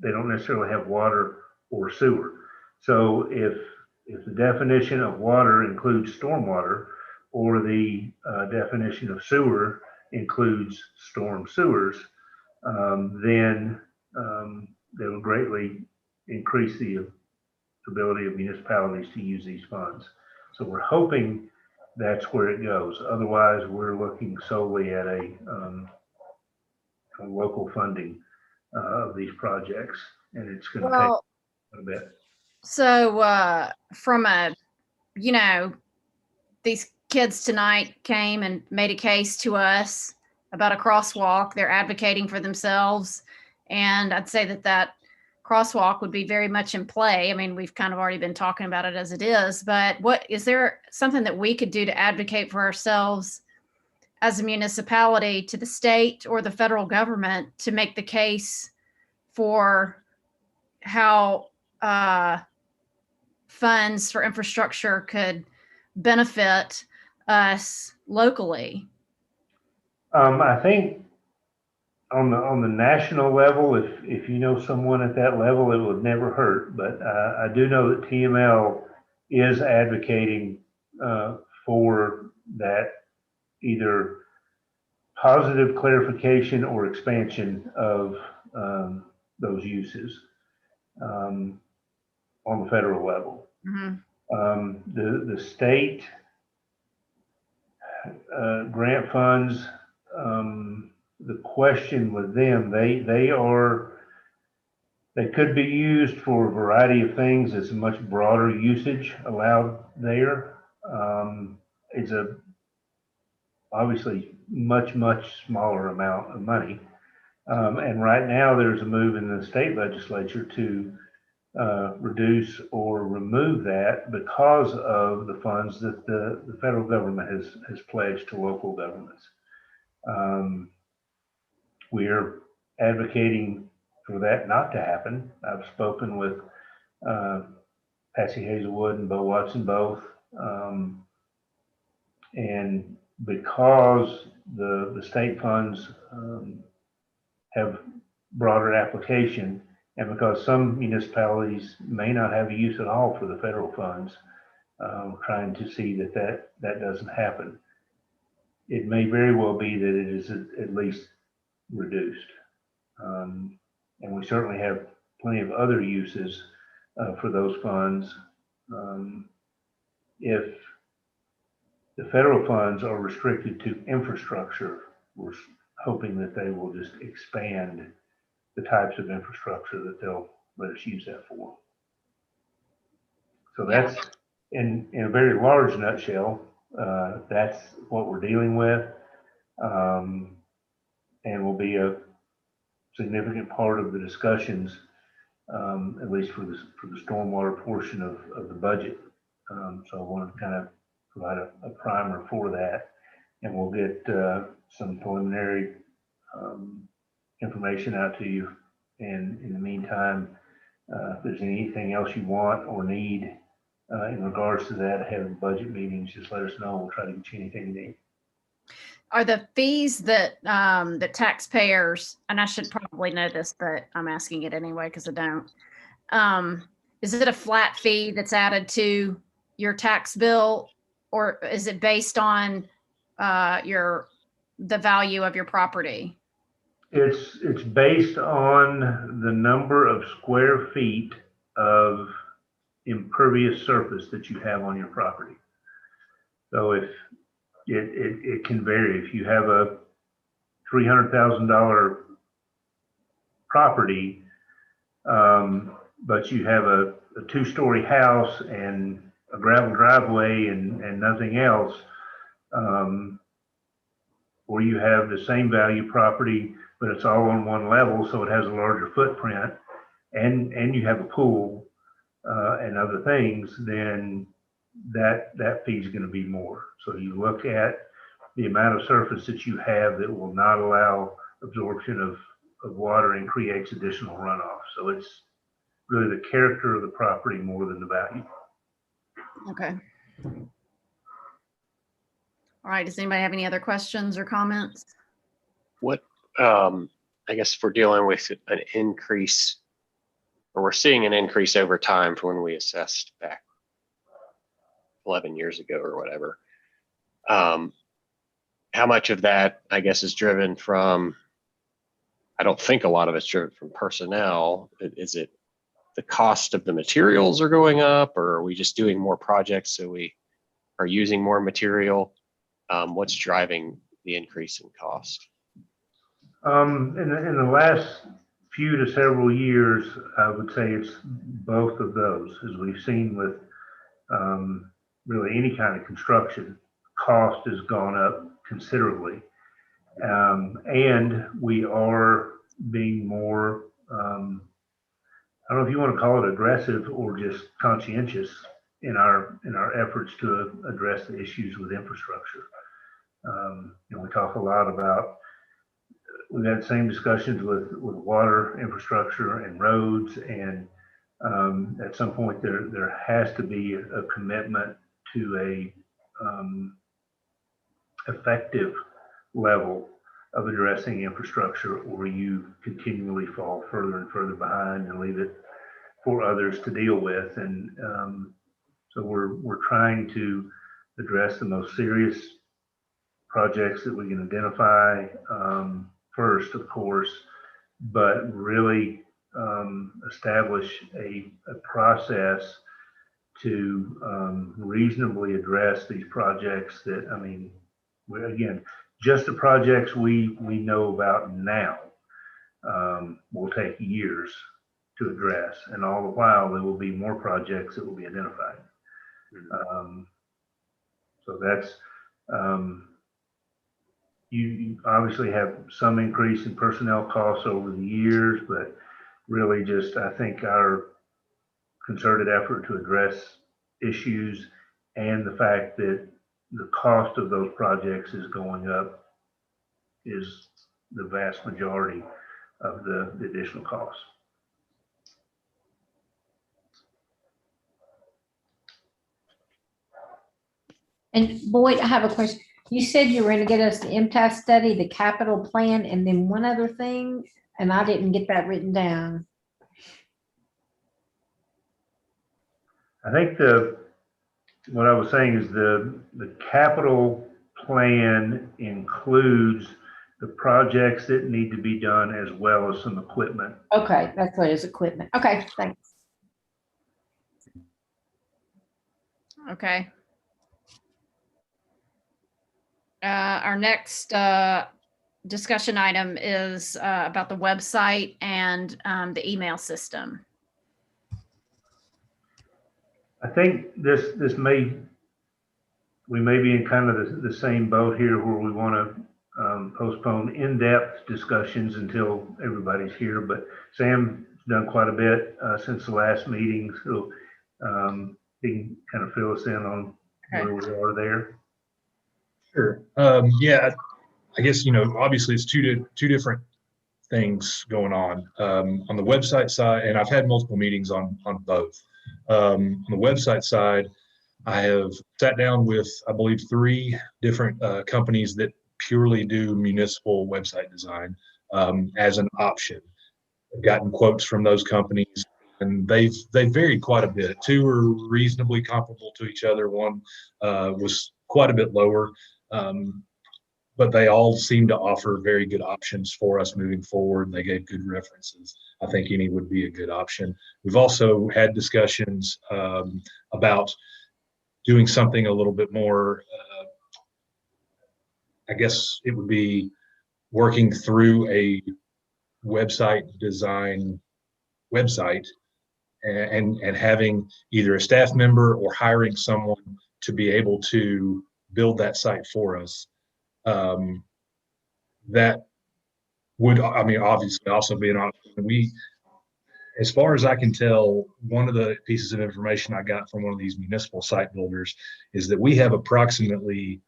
they don't necessarily have water or sewer. So if the definition of water includes stormwater, or the definition of sewer includes storm sewers, then they will greatly increase the ability of municipalities to use these funds. So we're hoping that's where it goes. Otherwise, we're looking solely at a local funding of these projects, and it's going to take a bit. So from these kids tonight came and made a case to us about a crosswalk. They're advocating for themselves. And I'd say that crosswalk would be very much in play. I mean, we've kind of already been talking about it as it is, but is there something that we could do to advocate for ourselves as a municipality to the state or the federal government to make the case for how funds for infrastructure could benefit us locally? I think on the national level, if you know someone at that level, it would never hurt. But I do know that TML is advocating for that either positive clarification or expansion of those uses on the federal level. Mhm. The state grant funds, the question with them, they could be used for a variety of things. It's a much broader usage allowed there. It's a obviously much smaller amount of money. And right now there's a move in the state legislature to reduce or remove that because of the funds that the federal government has pledged to local governments. We're advocating for that not to happen. I've spoken with Patsy Hazelwood and Bo Watson both. And because the state funds have broader application, and because some municipalities may not have a use at all for the federal funds, trying to see that doesn't happen. It may very well be that it is at least reduced. And we certainly have plenty of other uses for those funds. If the federal funds are restricted to infrastructure, we're hoping that they will just expand the types of infrastructure that they'll let us use that for. So that's in a very large nutshell, that's what we're dealing with, and will be a significant part of the discussions, at least for the stormwater portion of the budget. So I wanted to kind of provide a primer for that, and we'll get some preliminary information out to you. And in the meantime, if there's anything else you want or need in regards to that ahead of the budget meetings, just let us know. We'll try to get you anything you need. Are the fees that that taxpayers, and I should probably know this, but I'm asking it anyway because I don't. Is it a flat fee that's added to your tax bill, or is it based on the value of your property? It's based on the number of square feet of impervious surface that you have on your property. So if it can vary. If you have a $300,000 property, but you have a two-story house and a gravel driveway and nothing else, or you have the same value property, but it's all on one level, so it has a larger footprint, and you have a pool and other things, then that fee is going to be more. So you look at the amount of surface that you have that will not allow absorption of water and creates additional runoff. So it's really the character of the property more than the value. Okay. All right. Does anybody have any other questions or comments? What, I guess if we're dealing with an increase, or we're seeing an increase over time from when we assessed back 11 years ago or whatever, how much of that, I guess, is driven from, I don't think a lot of it's driven from personnel. Is it the cost of the materials are going up, or are we just doing more projects so we are using more material? What's driving the increase in cost? In the last few to several years, I would say it's both of those. As we've seen with really any kind of construction, cost has gone up considerably. And we are being more, I don't know if you want to call it aggressive or just conscientious in our efforts to address the issues with infrastructure. We talk a lot about, we've had the same discussions with water infrastructure and roads, and at some point there has to be a commitment to a effective level of addressing infrastructure, or you continually fall further and further behind and leave it for others to deal with. And so we're trying to address the most serious projects that we can identify first, of course, but really establish a process to reasonably address these projects that, I mean, again, just the projects we know about now will take years to address, and all the while there will be more projects that will be identified. So that's you obviously have some increase in personnel costs over the years, but really just I think our concerted effort to address issues and the fact that the cost of those projects is going up is the vast majority of the additional costs. And Boyd, I have a question. You said you were going to get us the MTS study, the capital plan, and then one other thing, and I didn't get that written down. I think what I was saying is the capital plan includes the projects that need to be done as well as some equipment. Okay, that's what it is, equipment. Okay, thanks. Okay. Our next discussion item is about the website and the email system. I think we may be in kind of the same boat here where we want to postpone in-depth discussions until everybody's here, but Sam's done quite a bit since the last meeting, so he can kind of fill us in on where we are there. Sure. Yeah, I guess, obviously it's two different things going on. On the website side, and I've had multiple meetings on both. On the website side, I have sat down with, I believe, 3 different companies that purely do municipal website design as an option. I've gotten quotes from those companies, and they've varied quite a bit. 2 are reasonably comparable to each other. One was quite a bit lower, but they all seem to offer very good options for us moving forward. They gave good references. I think any would be a good option. We've also had discussions about doing something a little bit more, I guess it would be working through a website design website and having either a staff member or hiring someone to be able to build that site for us. That would, obviously also be an option. As far as I can tell, one of the pieces of information I got from one of these municipal site builders is that we have approximately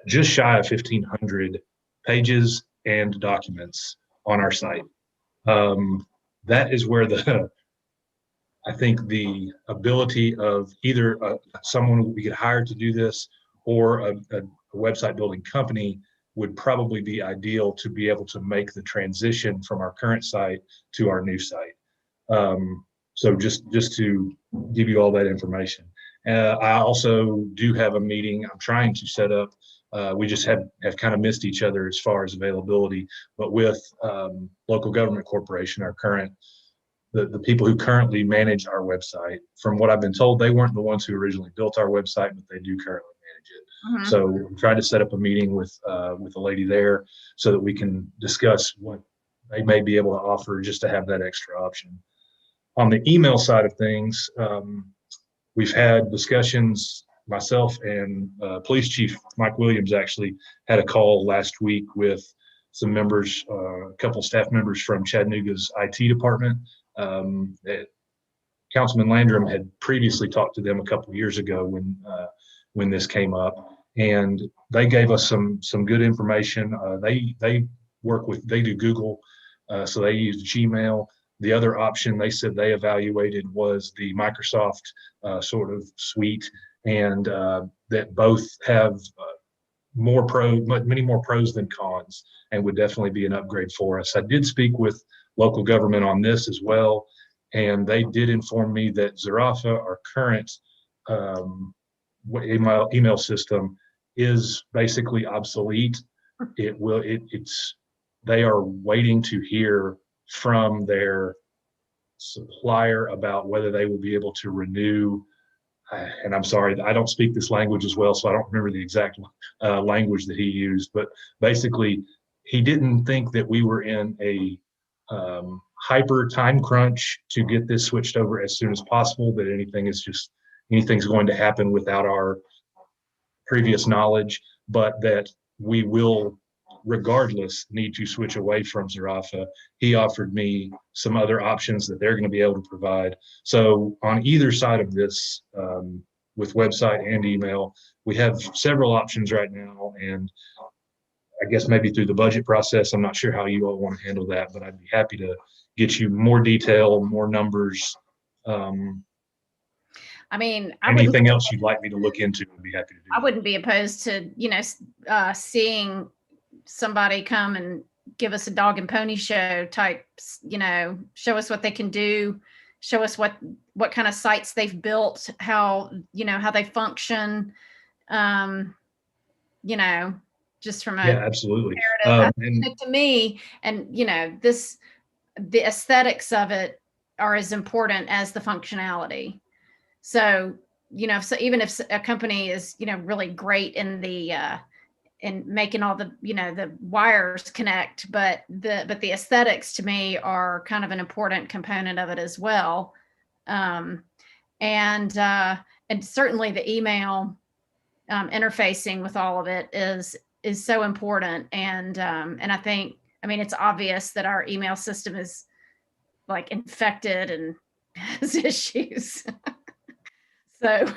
just shy of 1,500 pages and documents on our site. That is where I think the ability of either someone we could hire to do this or a website building company would probably be ideal to be able to make the transition from our current site to our new site. So just to give you all that information. I also do have a meeting I'm trying to set up. We just have kind of missed each other as far as availability, but with Local Government Corporation, the people who currently manage our website. From what I've been told, they weren't the ones who originally built our website, but they do currently manage it. Mm-hmm. So I'm trying to set up a meeting with a lady there so that we can discuss what they may be able to offer just to have that extra option. On the email side of things, we've had discussions. Myself and Police Chief Mike Williams actually had a call last week with some members, a couple staff members from Chattanooga's IT department. Councilman Landrum had previously talked to them a couple of years ago when this came up, and they gave us some good information. They do Google, so they use Gmail. The other option they said they evaluated was the Microsoft sort of suite, and that both have many more pros than cons, and would definitely be an upgrade for us. I did speak with local government on this as well, and they did inform me that Zarafa, our current email system, is basically obsolete. They are waiting to hear from their supplier about whether they will be able to renew. And I'm sorry, I don't speak this language as well, so I don't remember the exact language that he used. But basically, he didn't think that we were in a hyper time crunch to get this switched over as soon as possible. That anything's going to happen without our previous knowledge, but that we will regardless need to switch away from Zarafa. He offered me some other options that they're going to be able to provide. So on either side of this, with website and email, we have several options right now. And I guess maybe through the budget process, I'm not sure how you all want to handle that, but I'd be happy to get you more detail, more numbers. I mean, Anything else you'd like me to look into, I'd be happy to do. I wouldn't be opposed to, seeing somebody come and give us a dog and pony show type, show us what they can do, show us what kind of sites they've built, how they function, just from a absolutely. to me, and the aesthetics of it are as important as the functionality. So, even if a company is, really great in the in making all the, the wires connect, but the aesthetics to me are kind of an important component of it as well. And certainly the email interfacing with all of it is so important. And I think, it's obvious that our email system is like infected and has issues. So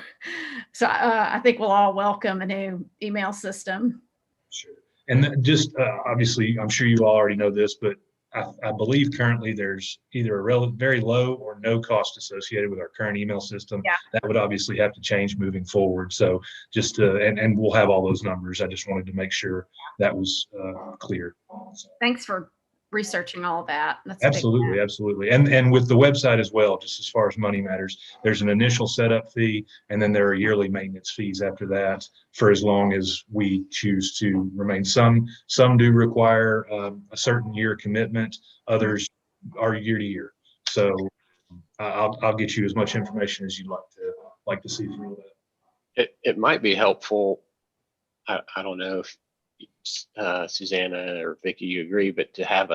I think we'll all welcome a new email system. Sure. And just obviously, I'm sure you all already know this, but I believe currently there's either a very low or no cost associated with our current email system. Yeah. That would obviously have to change moving forward. So just and we'll have all those numbers. I just wanted to make sure that was clear. Thanks for researching all of that. That's absolutely. And with the website as well, just as far as money matters, there's an initial setup fee, and then there are yearly maintenance fees after that for as long as we choose to remain. Some do require a certain year commitment, others are year to year. So I'll get you as much information as you'd like to see through that. It might be helpful. I don't know if Susanna or Vicky, you agree, but to have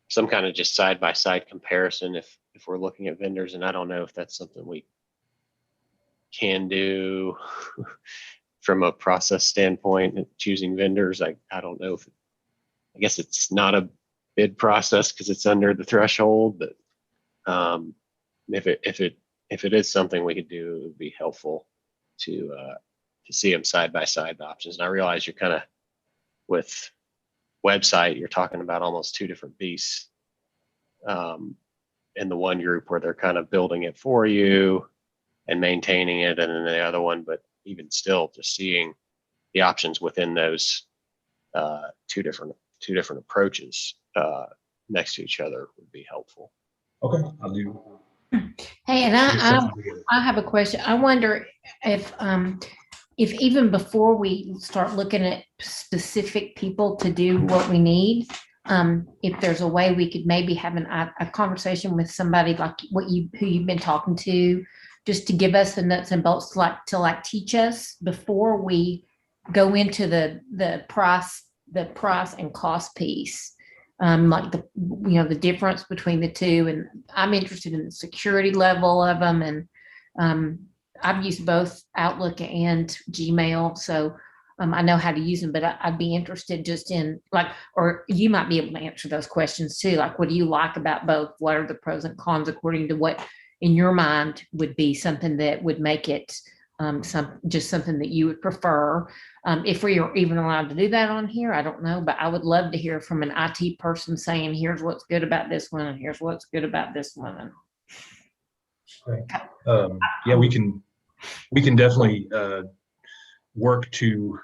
some kind of just side-by-side comparison if we're looking at vendors, and I don't know if that's something we can do from a process standpoint, choosing vendors. I don't know I guess it's not a bid process because it's under the threshold, but if it is something we could do, it would be helpful to see them side by side, the options. And I realize you're kind of with website, you're talking about almost two different beasts in the one group where they're kind of building it for you and maintaining it, and then the other one, but even still just seeing the options within those two different approaches next to each other would be helpful. Okay, I'll do. Hey, and I have a question. I wonder if even before we start looking at specific people to do what we need, if there's a way we could maybe have a conversation with somebody like who you've been talking to, just to give us the nuts and bolts to teach us before we go into the price and cost piece. Like the difference between the two, and I'm interested in the security level of them, and I've used both Outlook and Gmail, so I know how to use them, but I'd be interested just in or you might be able to answer those questions too. Like, what do you like about both? What are the pros and cons according to what in your mind would be something that would make it something that you would prefer? If we are even allowed to do that on here, I don't know, but I would love to hear from an IT person saying, here's what's good about this one, and here's what's good about this one. Yeah, we can definitely work to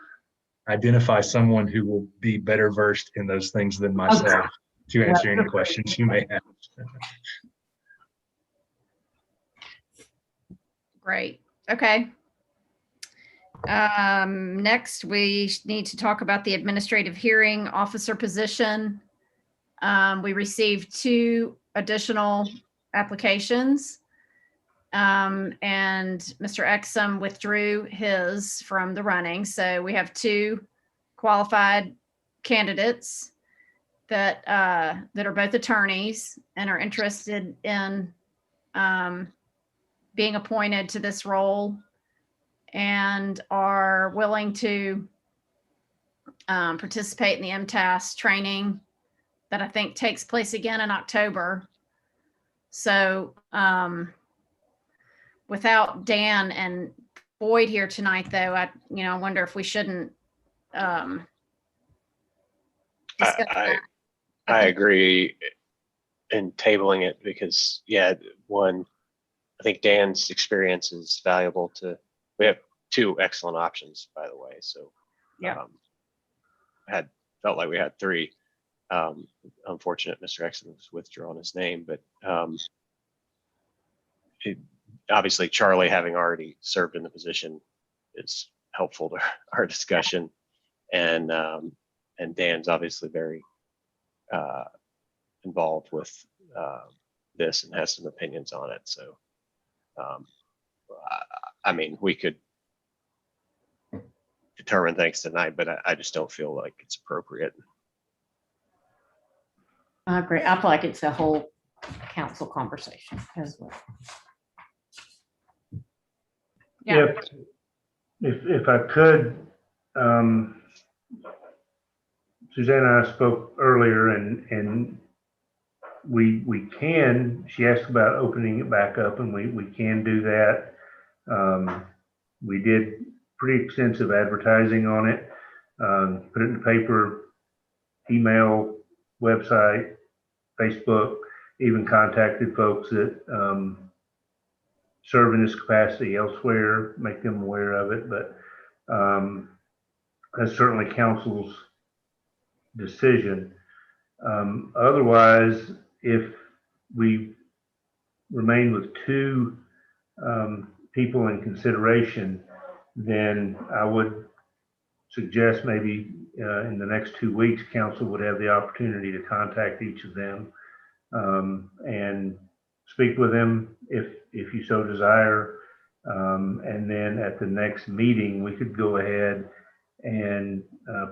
identify someone who will be better versed in those things than myself to answer any questions you may have. Great. Okay. Next, we need to talk about the administrative hearing officer position. We received 2 additional applications. And Mr. Exum withdrew his from the running. So we have 2 qualified candidates that are both attorneys and are interested in being appointed to this role and are willing to participate in the MTAS training that I think takes place again in October. So without Dan and Boyd here tonight, though, I wonder if we shouldn't discuss that. I agree in tabling it because, yeah, one, I think Dan's experience is valuable to. We have 2 excellent options, by the way. So, yeah, felt like we had 3. Unfortunate, Mr. Exum was withdrawn his name, but obviously Charlie, having already served in the position, is helpful to our discussion, and Dan's obviously very involved with this and has some opinions on it. So, I mean, we could determine things tonight, but I just don't feel like it's appropriate. I agree. I feel like it's a whole council conversation as well. Yeah. If I could, Suzanne and I spoke earlier, and we can. She asked about opening it back up, and we can do that. We did pretty extensive advertising on it. Put it in the paper, email, website, Facebook. Even contacted folks that serve in this capacity elsewhere, make them aware of it. But that's certainly council's decision. Otherwise, if we remain with 2 people in consideration, then I would suggest maybe in the next 2 weeks, council would have the opportunity to contact each of them and speak with them if you so desire. And then at the next meeting, we could go ahead and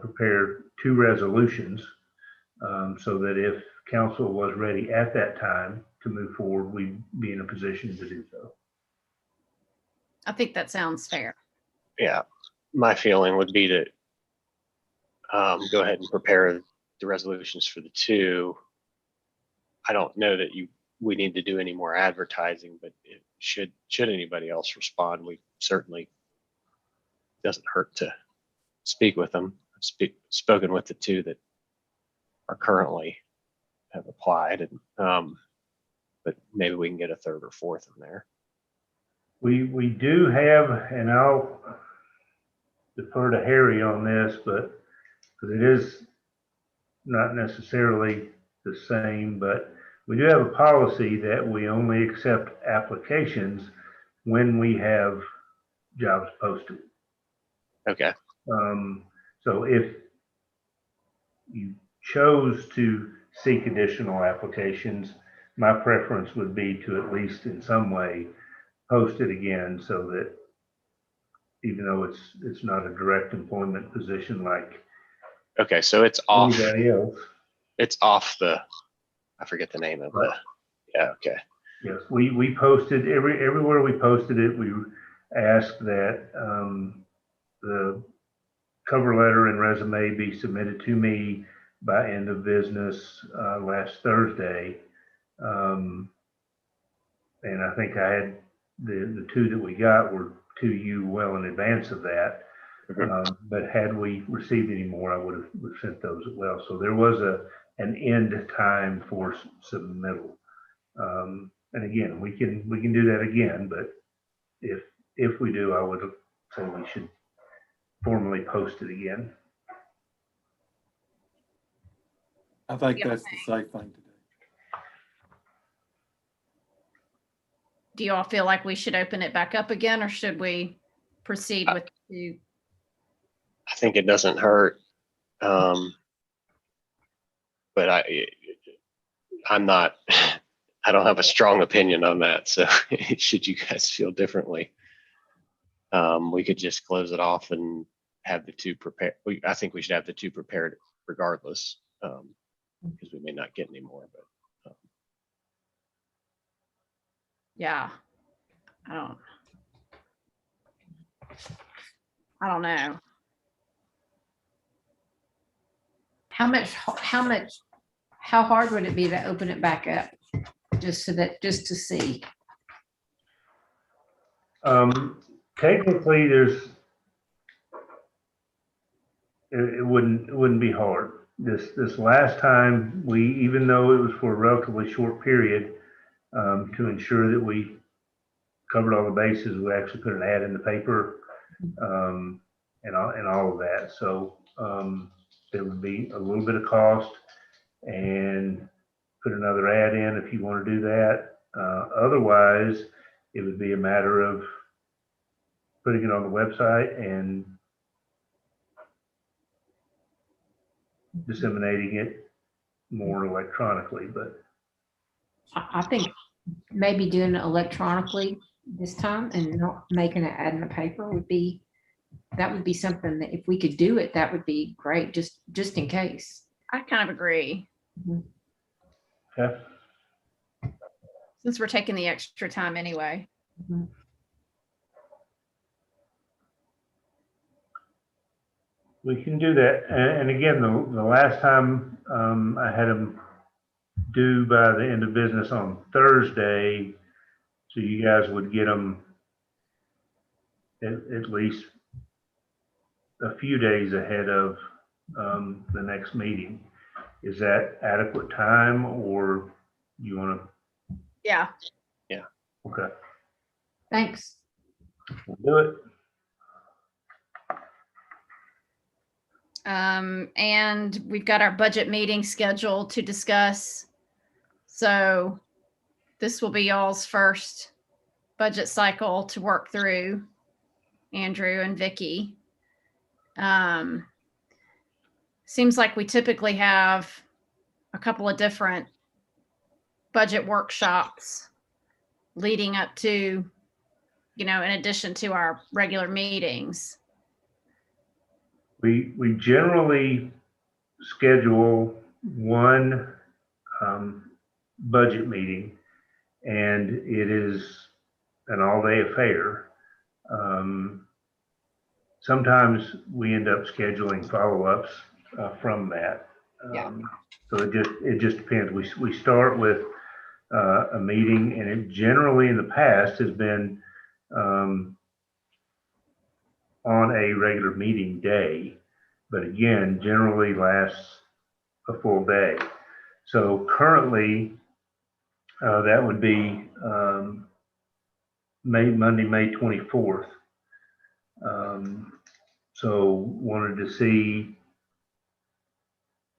prepare 2 resolutions so that if council was ready at that time to move forward, we'd be in a position to do so. I think that sounds fair. Yeah, my feeling would be to go ahead and prepare the resolutions for the 2. I don't know that we need to do any more advertising, but should anybody else respond, we certainly, doesn't hurt to speak with them. I've spoken with the 2 that are currently have applied, and but maybe we can get a 3rd or 4th in there. We do have, and I'll defer to Harry on this, but because it is not necessarily the same, but we do have a policy that we only accept applications when we have jobs posted. Okay. So if you chose to seek additional applications, my preference would be to at least in some way post it again, so that even though it's not a direct employment position like Okay, so it's off. Anybody else? It's off the. I forget the name of Right. Yeah. Okay. Yes, we posted everywhere we posted it. We asked that the cover letter and resume be submitted to me by end of business last Thursday. And I think I had the 2 that we got were to you well in advance of that. But had we received any more, I would have sent those as well. So there was an end time for submittal. And again, we can do that again, but if we do, I would say we should formally post it again. I think Yeah. that's the safe thing to do. Do you all feel like we should open it back up again, or should we proceed with the? I think it doesn't hurt. But I'm not, I don't have a strong opinion on that. So should you guys feel differently, we could just close it off and have the two prepared. I think we should have the two prepared regardless, because we may not get any more, but Yeah, I don't know. How hard would it be to open it back up? Just to see. Technically, it wouldn't be hard. This last time, even though it was for a relatively short period, to ensure that we covered all the bases, we actually put an ad in the paper, and all of that. So there would be a little bit of cost, and put another ad in if you want to do that. Otherwise, it would be a matter of putting it on the website and disseminating it more electronically. But I think maybe doing it electronically this time and not making an ad in the paper would be something that if we could do it, that would be great, just in case. I kind of agree. okay. Since we're taking the extra time anyway. Mhm. We can do that. And again, the last time I had them due by the end of business on Thursday, so you guys would get them at least a few days ahead of the next meeting. Is that adequate time, or you want to? Yeah. Okay, Thanks. we'll do it. And we've got our budget meeting scheduled to discuss. So this will be y'all's first budget cycle to work through, Andrew and Vicky. Seems like we typically have a couple of different budget workshops leading up to, in addition to our regular meetings. We generally schedule one budget meeting, and it is an all-day affair. Sometimes we end up scheduling follow-ups from that. So it just depends. We start with a meeting, and it generally in the past has been on a regular meeting day, but again, generally lasts a full day. So currently, that would be Monday, May 24th. So wanted to see,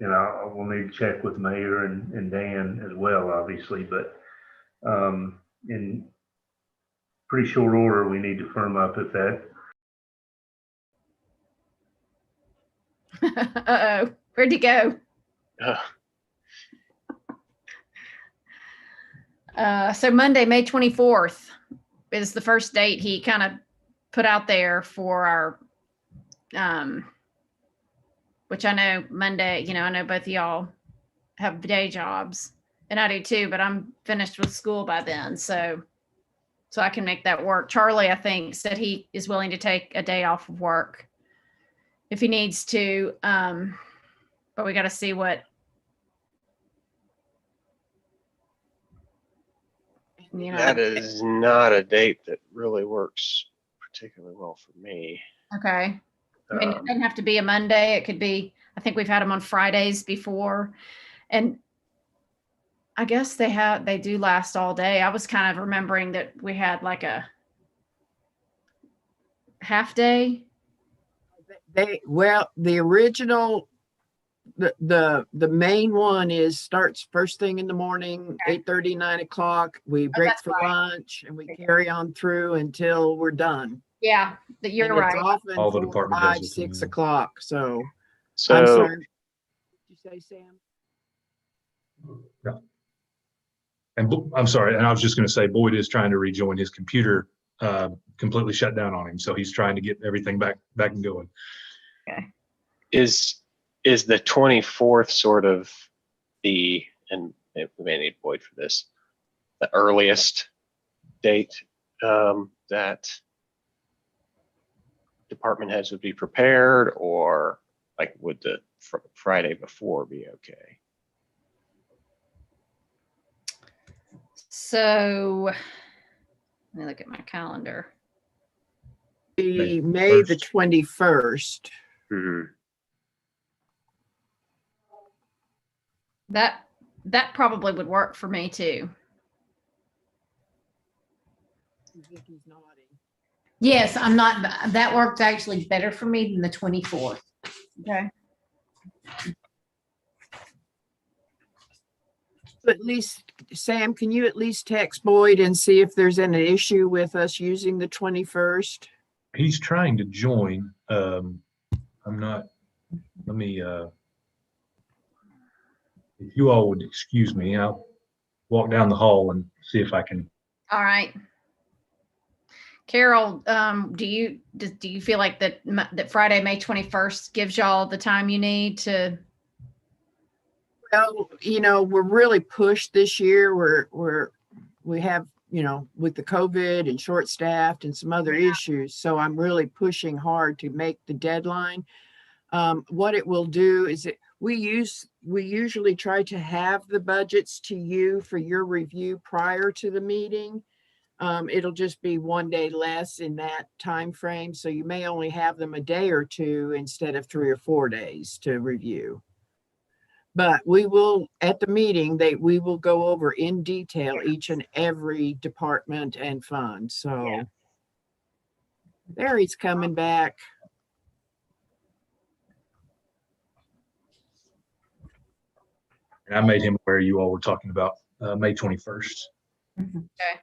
I will need to check with Mayor and Dan as well, obviously, but in pretty short order, we need to firm up if that. Uh-oh, where'd he go? So Monday, May 24th is the first date he kind of put out there for our, which I know Monday, I know both of y'all have day jobs, and I do too, but I'm finished with school by then. So I can make that work. Charlie, I think, said he is willing to take a day off of work if he needs to. But we got to see what. that is not a date that really works particularly well for me. Okay. I mean, it doesn't have to be a Monday. It could be, I think we've had them on Fridays before. And I guess they do last all day. I was kind of remembering that we had like a half day. The original The main one starts first thing in the morning, 8:30, 9 o'clock. We break that's for right. lunch and we carry on through until we're done. Yeah, you're And it's right. often All the 4, department heads 5, will 6 come in. o'clock. So I'm So sorry. What did you say, Sam? And I'm sorry, and I was just going to say, Boyd is trying to rejoin. His computer completely shut down on him, so he's trying to get everything back and going. is the 24th sort of and we may need Boyd for this, the earliest date that department heads would be prepared, or like would the Friday before be okay? So let me look at my calendar. May May the 21st. Mhm. That probably would work for me too. Vicky's nodding. Yes, I'm not, that worked actually better for me than the 24th. Okay. At least, Sam, can you at least text Boyd and see if there's an issue with us using the 21st? He's trying to join. I'm not. Let me. If you all would excuse me, I'll walk down the hall and see if I can. All right. Carol, do you feel like that Friday, May 21st gives y'all the time you need to? Well, we're really pushed this year. We have, with the COVID and short staffed and some other issues. So I'm really pushing hard to make the deadline. What it will do is we usually try to have the budgets to you for your review prior to the meeting. It'll just be one day less in that time frame. So you may only have them a day or two instead of 3 or 4 days to review. But we will, at the meeting, we will go over in detail each and every department and fund. So there he's coming back. And I made him aware you all were talking about May 21st. Okay.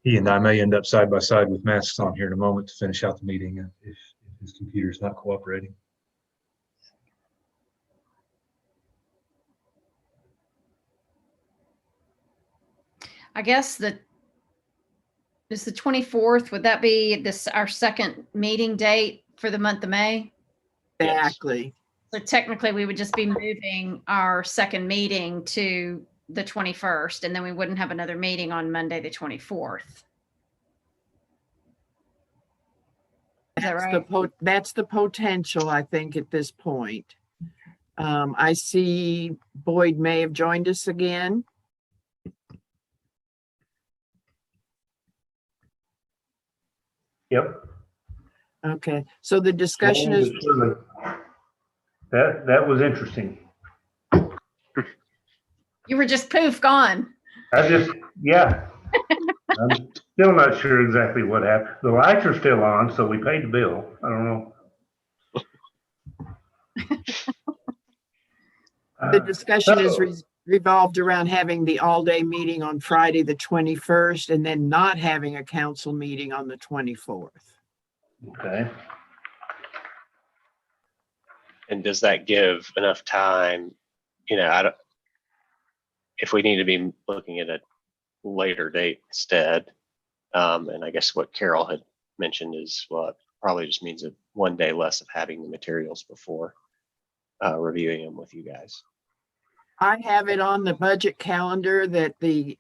He and I may end up side by side with masks on here in a moment to finish out the meeting if his computer's not cooperating. I guess is the 24th. Would that be our second meeting date for the month of May? Exactly. So technically we would just be moving our second meeting to the 21st, and then we wouldn't have another meeting on Monday, the 24th. Is that right? That's the potential, I think, at this point. I see Boyd may have joined us again. Yep. Okay, so the discussion is. That was interesting. You were just poof gone. Yeah. I'm still not sure exactly what happened. The lights are still on, so we paid the bill. I don't know. The discussion is revolved around having the all-day meeting on Friday, the 21st, and then not having a council meeting on the 24th. Okay. And does that give enough time? If we need to be looking at a later date instead, and I guess what Carol had mentioned is, well, it probably just means that 1 day less of having the materials before reviewing them with you guys. I have it on the budget calendar that the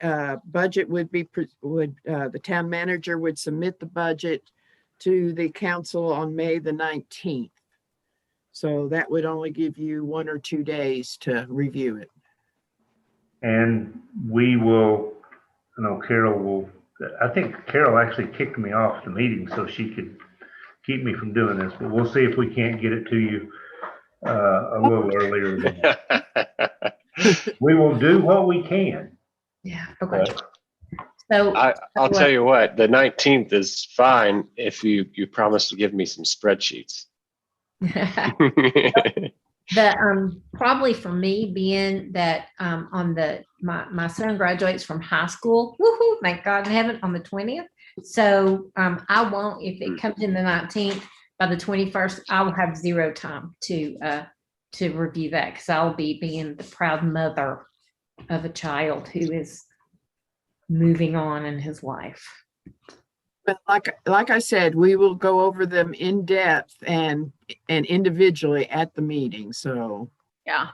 budget the town manager would submit the budget to the council on May the 19th. So that would only give you 1 or 2 days to review it. And we will, I think Carol actually kicked me off the meeting so she could keep me from doing this, but we'll see if we can't get it to you a little earlier than that. We will do what we can. Yeah, okay. But So. I'll tell you what, the 19th is fine if you promise to give me some spreadsheets. The probably for me being that on the my son graduates from high school, woohoo, thank God in heaven, on the 20th. So I won't, if it comes in the 19th, by the 21st, I will have zero time to review that, because I'll be being the proud mother of a child who is moving on in his life. But like I said, we will go over them in depth and individually at the meeting. So Yeah.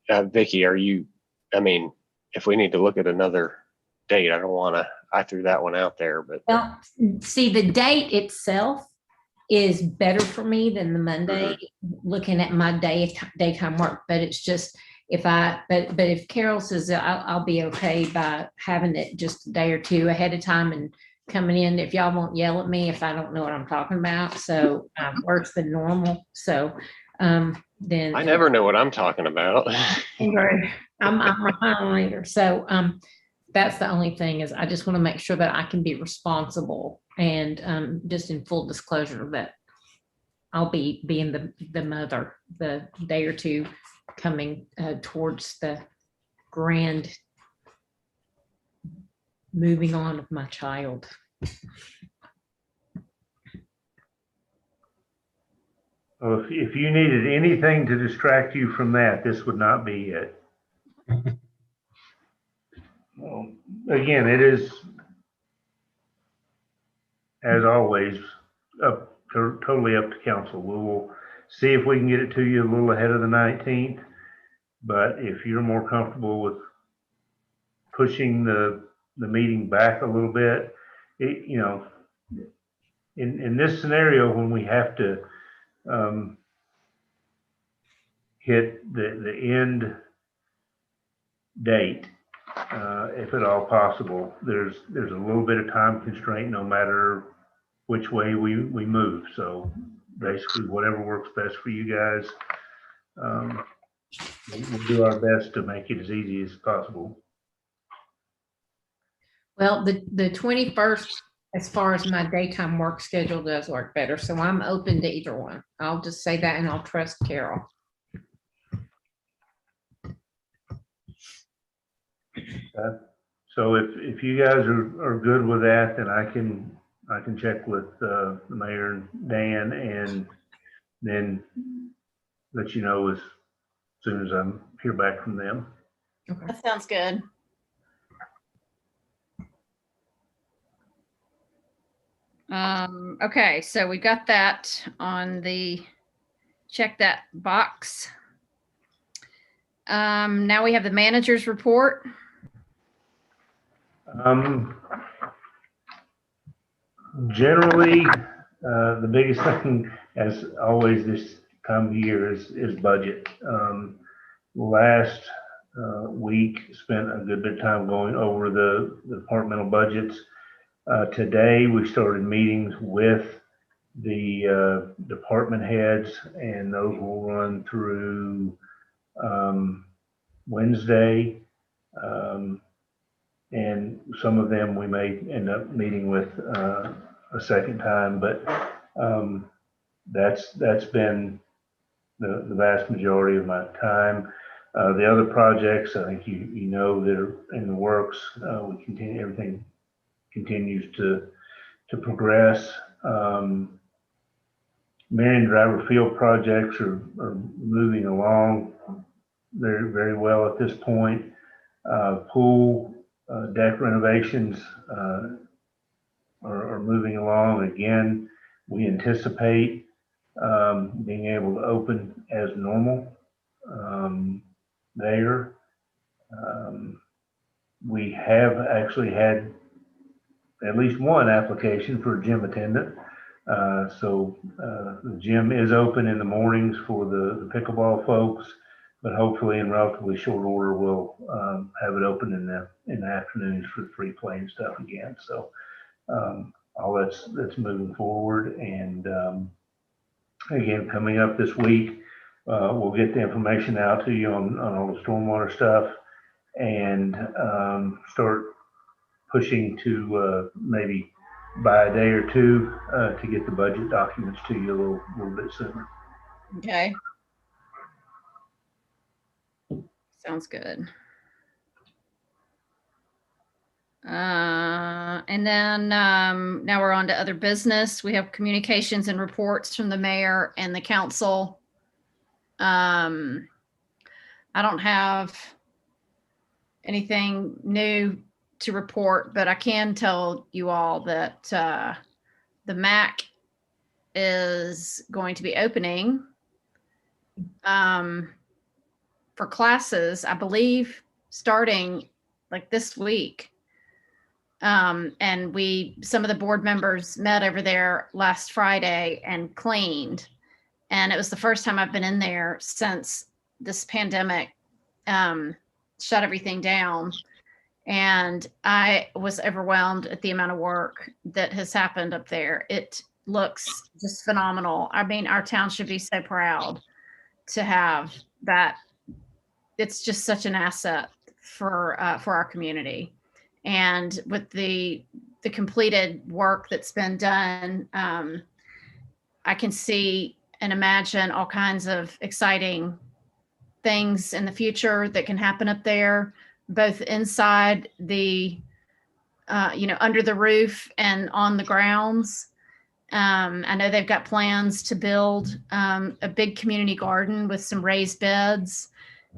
Vicky, I mean, if we need to look at another date, I threw that one out there, but Well, see, the date itself is better for me than the Monday, looking at my daytime work. But it's just, but if Carol says I'll be okay by having it just a day or two ahead of time and coming in, if y'all won't yell at me if I don't know what I'm talking about. So worse than normal. So then I never know what I'm talking about. I'm behind later. So that's the only thing, is I just want to make sure that I can be responsible, and just in full disclosure that I'll be being the mother the day or two coming towards the grand moving on of my child. well, if you needed anything to distract you from that, this would not be it. Well, again, it is, as always, totally up to council. We will see if we can get it to you a little ahead of the 19th. But if you're more comfortable with pushing the meeting back a little bit, in this scenario, when we have to hit the end date, if at all possible, there's a little bit of time constraint no matter which way we move. So basically, whatever works best for you guys, we'll do our best to make it as easy as possible. Well, the 21st, as far as my daytime work schedule, does work better. So I'm open to either one. I'll just say that, and I'll trust Carol. So if you guys are good with that, then I can check with the mayor and Dan, and then let you know as soon as I'm hear back from them. Okay. That sounds good. Okay, so we got that on the check that box. Now we have the manager's report. Generally, the biggest thing, as always this time of year, is budget. Last week spent a good bit of time going over the departmental budgets. Today we started meetings with the department heads, and those will run through Wednesday. And some of them we may end up meeting with a second time, but that's been the vast majority of my time. The other projects, I think you know, that are in the works, everything continues to progress. Marion Driver Field projects are moving along very, very well at this point. Pool deck renovations are moving along. Again, we anticipate being able to open as normal there. We have actually had at least one application for a gym attendant. So the gym is open in the mornings for the pickleball folks, but hopefully in relatively short order, we'll have it open in the afternoons for free play and stuff again. So all that's moving forward. And again, coming up this week. We'll get the information out to you on all the stormwater stuff and start pushing to maybe by a day or two to get the budget documents to you a little bit sooner. Okay. Sounds good. And then now we're on to other business. We have communications and reports from the mayor and the council. I don't have anything new to report, but I can tell you all that the MAC is going to be opening for classes, I believe, starting like this week. And some of the board members met over there last Friday and cleaned. And it was the first time I've been in there since this pandemic shut everything down. And I was overwhelmed at the amount of work that has happened up there. It looks just phenomenal. I mean, our town should be so proud to have that. It's just such an asset for our community. And with the completed work that's been done, I can see and imagine all kinds of exciting things in the future that can happen up there, both inside the, under the roof and on the grounds. I know they've got plans to build a big community garden with some raised beds.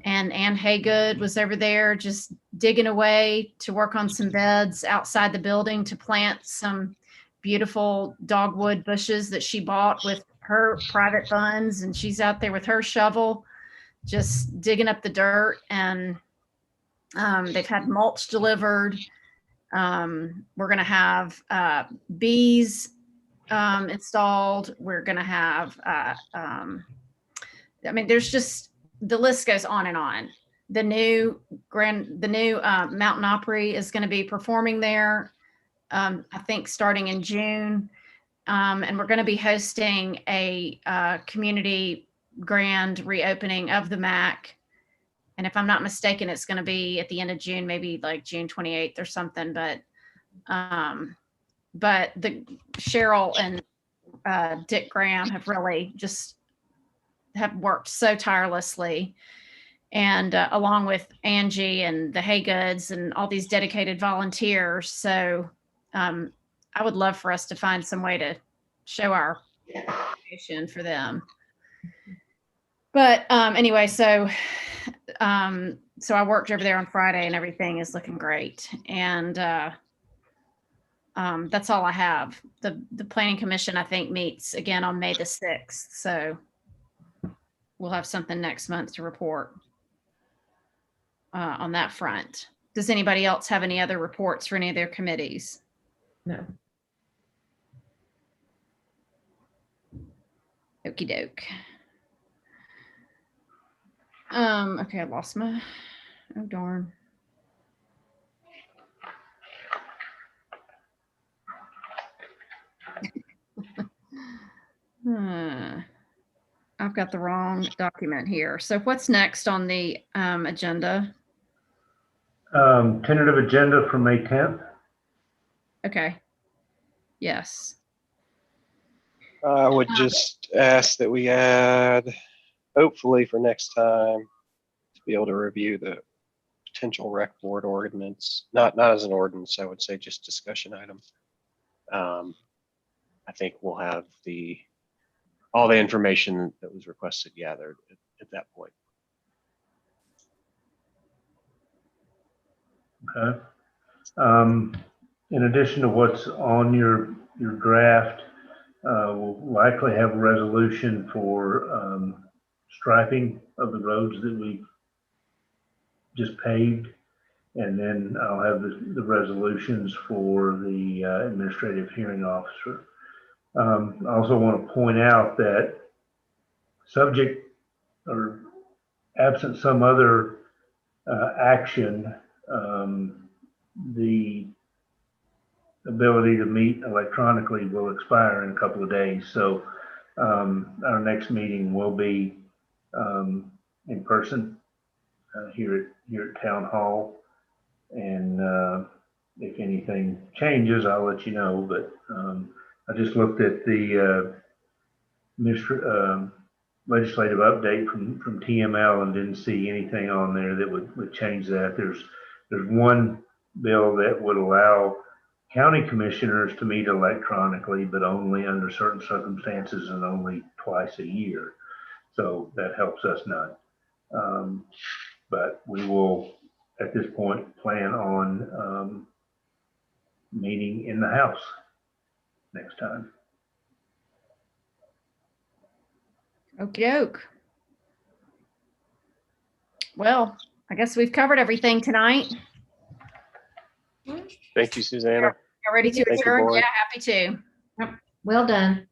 And Ann Haygood was over there just digging away to work on some beds outside the building to plant some beautiful dogwood bushes that she bought with her private funds. And she's out there with her shovel, just digging up the dirt. And they've had mulch delivered. We're going to have bees installed. We're going to have, there's just, the list goes on and on. The new Mountain Opry is going to be performing there, I think starting in June. And we're going to be hosting a community grand reopening of the MAC. And if I'm not mistaken, it's going to be at the end of June, maybe like June 28th or something. But the Cheryl and Dick Graham have really just have worked so tirelessly, and along with Angie and the Haygoods and all these dedicated volunteers. So I would love for us to find some way to show our appreciation for them. But anyway, so I worked over there on Friday and everything is looking great. And that's all I have. The Planning Commission, I think, meets again on May the 6th. So we'll have something next month to report on that front. Does anybody else have any other reports for any of their committees? No. Okie doke. Okay, I lost my, oh darn. I've got the wrong document here. So what's next on the agenda? Tentative agenda for May 10th. Okay. Yes. I would just ask that we add, hopefully for next time, to be able to review the potential rec board ordinance, not as an ordinance, I would say just discussion item. I think we'll have all the information that was requested gathered at that point. Okay. In addition to what's on your draft, we'll likely have a resolution for striping of the roads that we just paved. And then I'll have the resolutions for the administrative hearing officer. I also want to point out that subject or absent some other action, the ability to meet electronically will expire in a couple of days. So Our next meeting will be in person here at Town Hall. And if anything changes, I'll let you know. But I just looked at the legislative update from TML and didn't see anything on there that would change that. There's one bill that would allow county commissioners to meet electronically, but only under certain circumstances and only twice a year. So that helps us none. But we will, at this point, plan on meeting in the House next time. Okey doke. Well, I guess we've covered everything tonight. Thank you, Susanna. Y'all ready to Thank you, adjourn? board. Yeah, happy to. Well done.